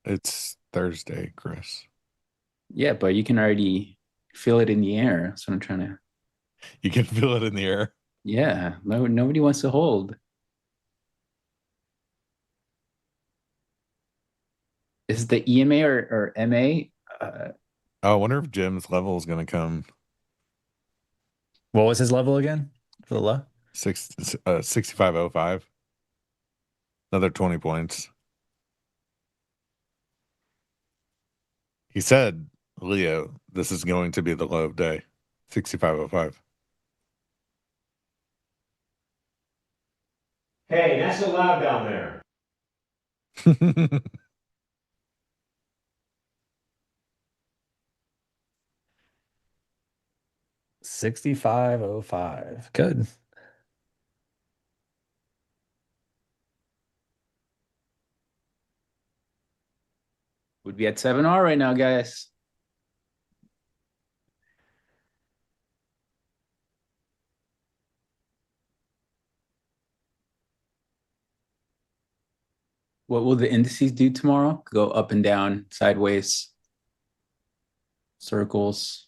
It's Thursday, Chris. Yeah, but you can already feel it in the air. That's what I'm trying to. You can feel it in the air. Yeah, nobody wants to hold. Is the EMA or MA? I wonder if Jim's level is going to come. What was his level again for the low? 65.05. Another 20 points. He said, Leo, this is going to be the low of day. 65.05. Hey, that's so loud down there. 65.05. Good. Would be at 7R right now, guys. What will the indices do tomorrow? Go up and down, sideways, circles.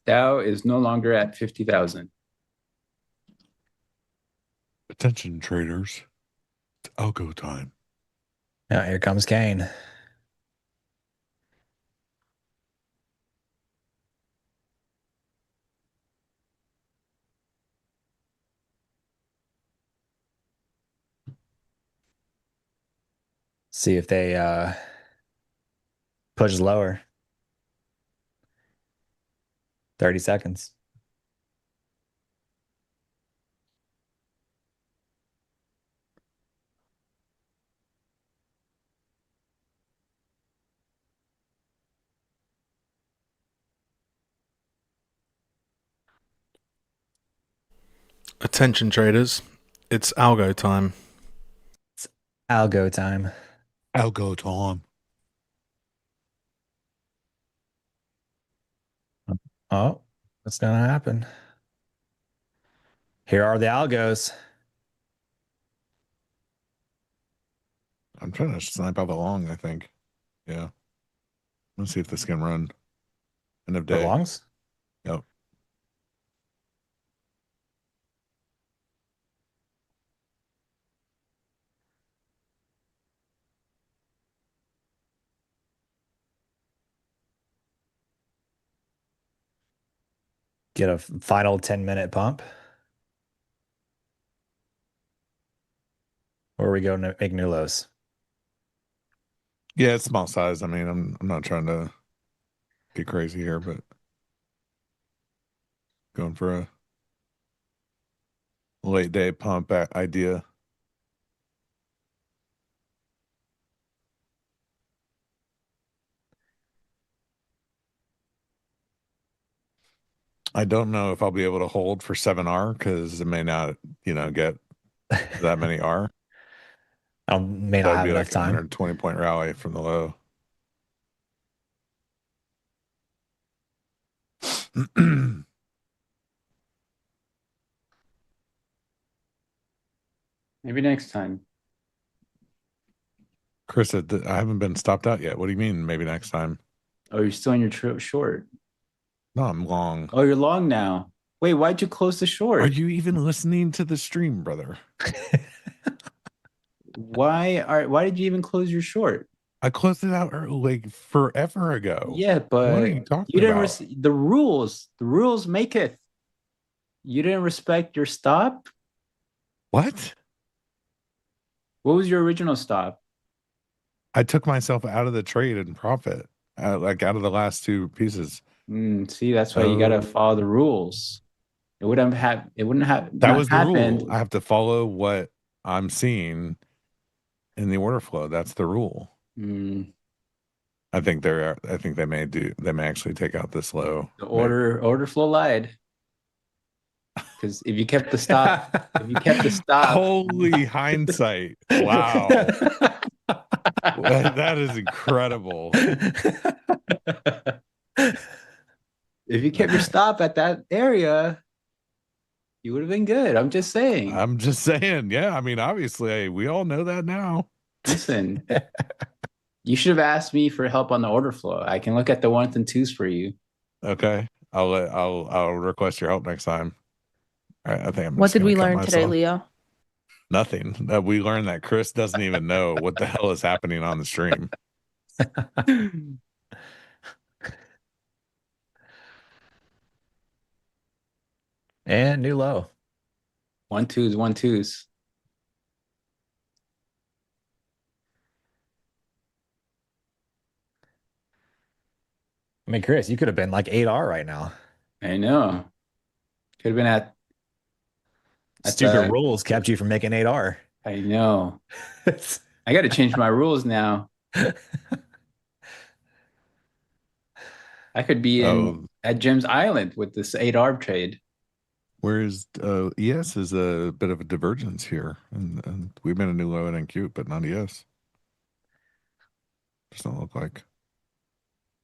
Dow is no longer at 50,000. Attention traders. It's algo time. Now here comes Kane. See if they push lower. 30 seconds. Attention traders, it's algo time. It's algo time. Algo time. Oh, what's going to happen? Here are the algos. I'm trying to snipe out the long, I think. Yeah. Let's see if this can run. End of For day. longs? Yep. Get a final 10-minute pump. Or we go make new lows. Yeah, it's small size. I mean, I'm not trying to get crazy here, but going for a late day pump idea. I don't know if I'll be able to hold for 7R because it may not, get that many R. I may That not would have be enough like a time. 120-point rally from the low. Maybe next time. Chris, I haven't been stopped out yet. What do you mean maybe next time? Oh, you're still in your short. No, I'm long. Oh, you're long now. Wait, why'd you close the short? Are you even listening to the stream, brother? Why did you even close your short? I closed it out like forever ago. Yeah, but what are you talking you didn't about? the rules. The rules make it. You didn't respect your stop. What? What was your original stop? I took myself out of the trade and profit, like out of the last two pieces. See, that's why you gotta follow the rules. It wouldn't have. That not was the happened. rule. I have to follow what I'm seeing in the order flow. That's the rule. I think they may actually take out this low. The order flow lied. Because if you kept the stop, Holy hindsight! Wow, that is incredible. If you kept your stop at that area, you would have been good. I'm just saying. Yeah, I mean, obviously, we all know that now. Listen, you should have asked me for help on the order flow. I can look at the ones and twos for you. Okay, I'll request your help next time. All right, I think I'm. What did we learn today, Leo? Nothing. We learned that Chris doesn't even know what the hell is happening on the stream. And new low. 1-2s, 1-2s. I mean, Chris, you could have been like 8R right now. I know. Could have been at stupid rules kept you from making 8R. I know. I got to change my rules now. I could be at Jim's Island with this 8R trade. Whereas ES is a bit of a divergence here, and we made a new low in NQ, but not ES. Does not look like.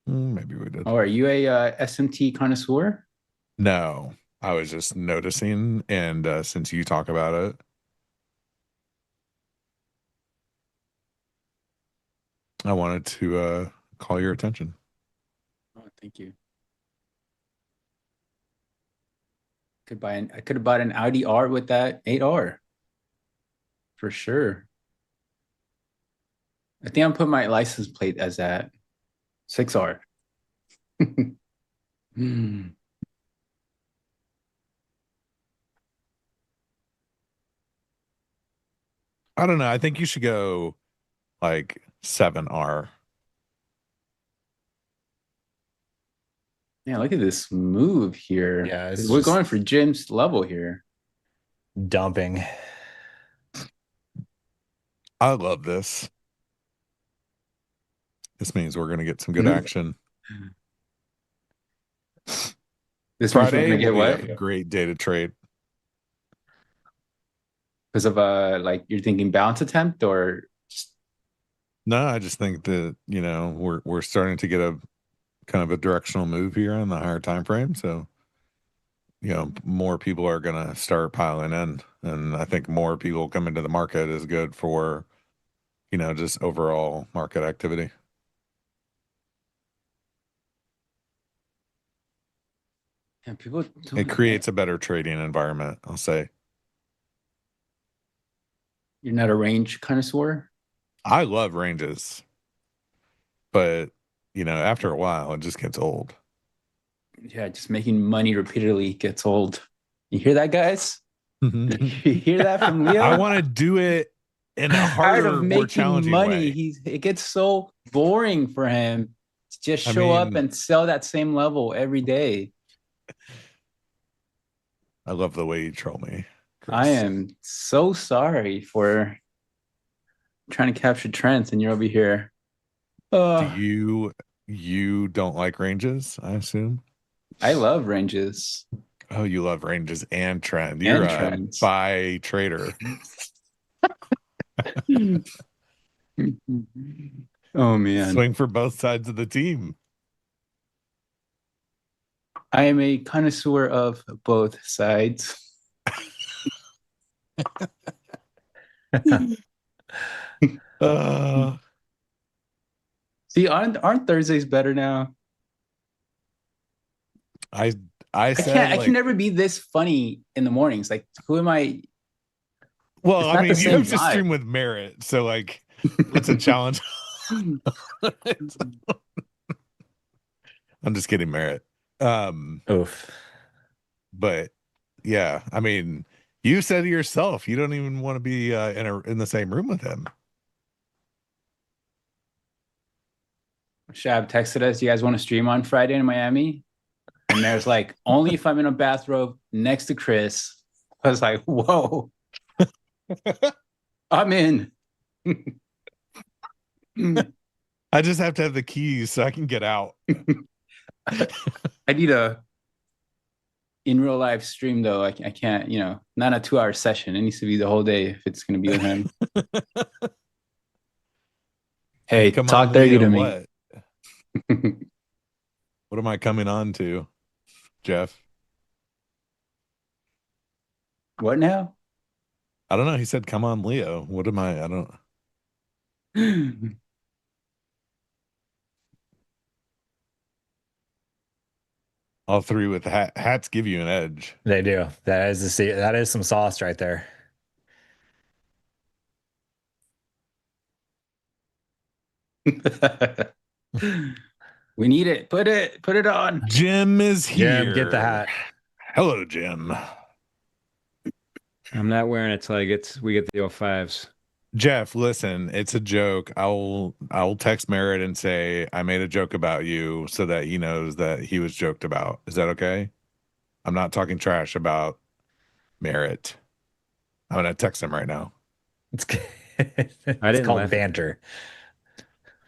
Maybe we did. Oh, are you a SMT connoisseur? No, I was just noticing, and since you talk about it, I wanted to call your attention. Oh, thank you. I could have bought an Audi R with that 8R for sure. I think I'm putting my license plate as that 6R. I don't know. I think you should go like 7R. Yeah, look at this move here. Yeah, it's we're just going for Jim's level here. dumping. I love this. This means we're going to get some good action. This means we're Friday gonna get will what? be a great day to trade. Because of like you're thinking bounce attempt or No, I just think that, you know, we're starting to get a kind of a directional move here on the higher time frame. So, you know, more people are going to start piling in, and I think more people coming to the market is good for, you know, just overall market activity. and people It creates a better trading environment, I'll say. You're not a range connoisseur? I love ranges, but, you know, after a while, it just gets old. Yeah, just making money repeatedly gets old. You hear that, guys? You hear that from Leo? I want to do it in a Tired harder, of more making challenging money. way. It gets so boring for him to just show up and sell that same level every day. I love the way you troll me, Chris. I am so sorry for trying to capture trends, and you're over here. Do you don't like ranges, I assume? I love ranges. Oh, you love ranges and trend. You're a trends. buy trader. Oh man. Swing for both sides of the team. I am a connoisseur of both sides. See, aren't Thursdays better now? I can't. I can never be this funny in the mornings. Like, who am I? Well, It's I not mean, the you same have to vibe. stream with merit, so like, it's a challenge. I'm just kidding, merit. Oof. But yeah, I mean, you said to yourself, you don't even want to be in the same room with him. Shab texted us, "You guys want to stream on Friday in Miami?" And there's like, "Only if I'm in a bathrobe next to Chris." I was like, "Whoa, I'm in." I just have to have the keys so I can get out. I need a in real life stream though. I can't, you know, not a 2-hour session. It needs to be the whole day if it's going to be with him. Hey, Come talk on, dirty Leo, to me. what? What am I coming on to, Jeff? What now? I don't know. He said, "Come on, Leo." What am I? I don't. All three with hats give you an edge. They do. That is some sauce right there. We need it. Put it on. Jim is here. Jim, get the hat. Hello, Jim. I'm not wearing it till we get the 05s. Jeff, listen, it's a joke. I'll text Merritt and say I made a joke about you so that he knows that he was joked about. Is that okay? I'm not talking trash about Merritt. I'm gonna text him right now. It's didn't called laugh. banter.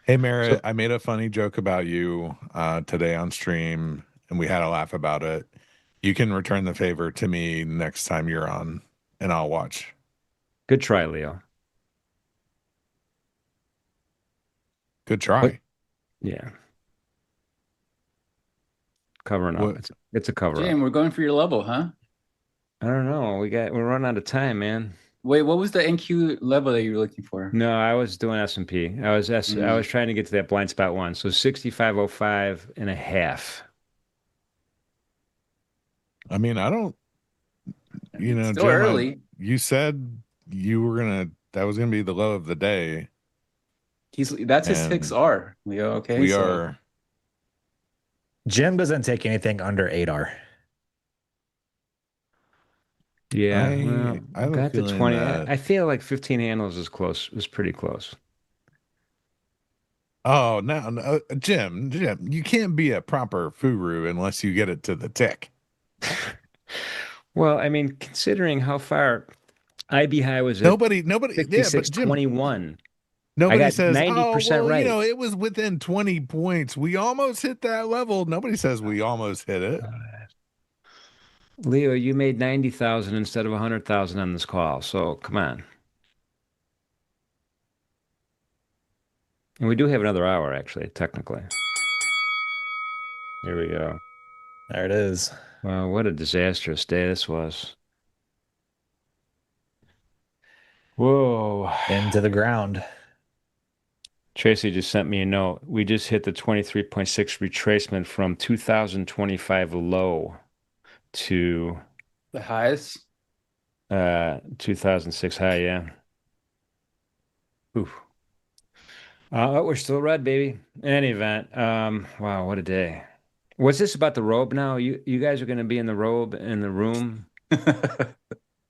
Hey Merritt, I made a funny joke about you today on stream, and we had a laugh about it. You can return the favor to me next time you're on, and I'll watch. Good try, Leo. Good try. Yeah. Covering up. What? It's a cover Jim, up. we're going for your level, huh? I don't know. We're running out of time, man. Wait, what was the NQ level that you were looking for? No, I was doing S&P. I was trying to get to that blind spot one. So 65.05 and a half. I mean, I don't you know, Still Jim, early. you said you were that was gonna be the low of the day. That's his And 6R, Leo. Okay, we so are. Jim doesn't take anything under 8R. Yeah, I well, I have a got to feeling 20. that. I feel like 15 handles is close. Is pretty close. Oh no, Jim, you can't be a proper furu unless you get it to the tick. Well, I mean, considering how far IB high was at Nobody, yeah, but Jim, 66.21. I nobody got says, oh, 90% well, you right. know, it was within 20 points. We almost hit that level. Nobody says we almost hit it. Leo, you made 90,000 instead of 100,000 on this call. So come on. And we do have another hour, actually, technically. Here we go. There it is. Wow, what a disastrous day this was. Whoa. Into the ground. Tracy just sent me a note. We just hit the 23.6 retracement from 2025 low to the highest. 2006 high, yeah. Oof. We're still red, baby. In any event, wow, what a day. What's this about the robe now? You guys are going to be in the robe in the room?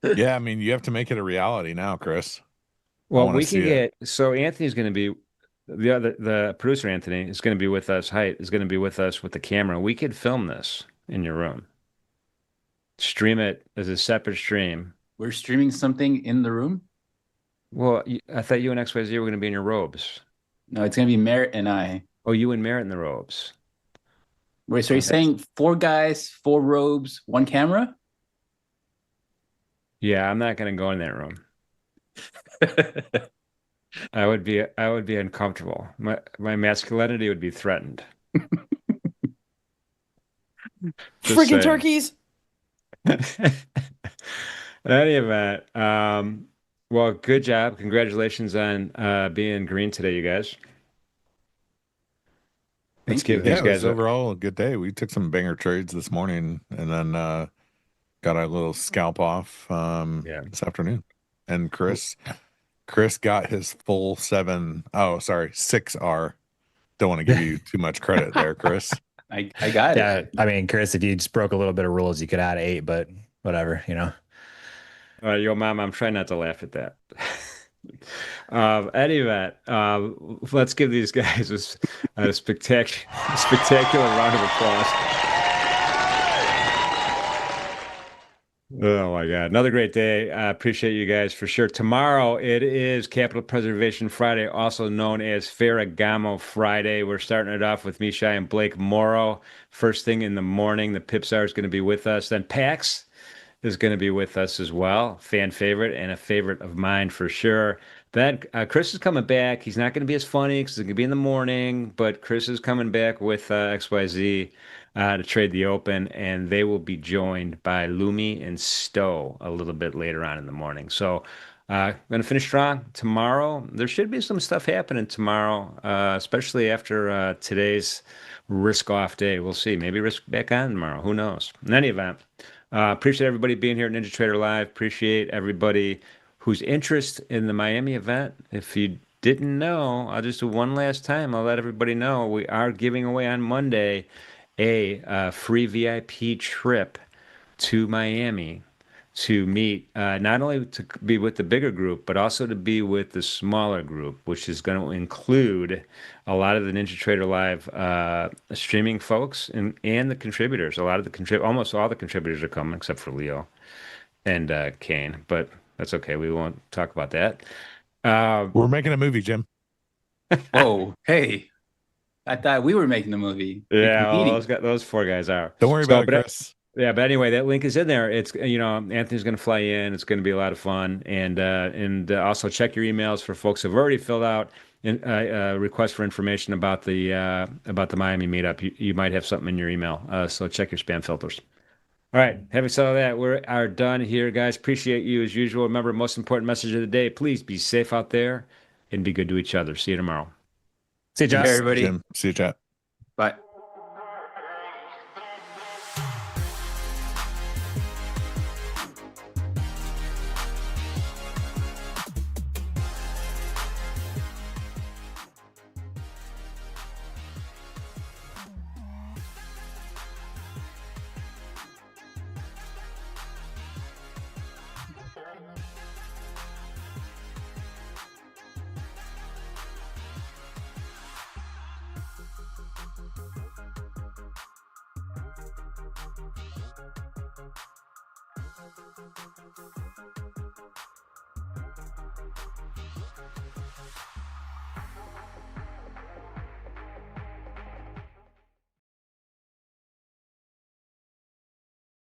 Yeah, I mean, you have to make it a reality now, Chris. Well, we can get so Anthony's going to be the producer Anthony is going to be with us. Height is going to be with us with the camera. We could film this in your room. Stream it as a separate stream. We're streaming something in the room? Well, I thought you and XYZ were going to be in your robes. No, it's going to be Merritt and I. Oh, you and Merritt in the robes. Wait, so you're saying 4 guys, 4 robes, 1 camera? Yeah, I'm not going to go in that room. I would be uncomfortable. My masculinity would be threatened. Freaking turkeys. In any event, well, good job. Congratulations on being green today, you guys. Let's give these it guys was overall a good day. We took some banger trades this morning and then got a little scalp off this afternoon. And Chris got his full 6R. Don't want to give you too much credit there, Chris. I got it. I mean, Chris, if you just broke a little bit of rules, you could add 8, but whatever, you know. Yo, Mom, I'm trying not to laugh at that. Anyway, let's give these guys a spectacular round of applause. Oh my God. Another great day. I appreciate you guys for sure. Tomorrow it is Capital Preservation Friday, also known as Ferragamo Friday. We're starting it off with Mishai and Blake Morrow. First thing in the morning, the Pipsar is going to be with us. Then Pax is going to be with us as well. Fan favorite and a favorite of mine for sure. Then Chris is coming back. He's not going to be as funny because it's going to be in the morning, but Chris is coming back with XYZ to trade the open, and they will be joined by Lumi and Stowe a little bit later on in the morning. So I'm going to finish strong tomorrow. There should be some stuff happening tomorrow, especially after today's risk off day. We'll see. Maybe risk back on tomorrow. Who knows? In any event, appreciate everybody being here at NinjaTrader Live. Appreciate everybody whose interest in the Miami event. If you didn't know, I'll just do one last time. I'll let everybody know we are giving away on Monday a free VIP trip to Miami to meet, not only to be with the bigger group, but also to be with the smaller group, which is going to include a lot of the NinjaTrader Live streaming folks and the contributors. Almost all the contributors are coming except for Leo and Kane, but that's okay. We won't talk about that. We're making a movie, Jim. Whoa, hey. I thought we were making the movie. Yeah, well, those 4 guys are. Don't worry about it, Chris. Yeah, but anyway, that link is in there. It's Anthony's going to fly in. It's going to be a lot of fun, and also check your emails for folks who've already filled out request for information about the Miami meetup. You might have something in your email, so check your spam filters. All right, having said all that, we are done here, guys. Appreciate you as usual. Remember, most important message of the day: please be safe out there and be good to each other. See you tomorrow. See you, Josh. Everybody. Jim. See you, chat. Bye. money.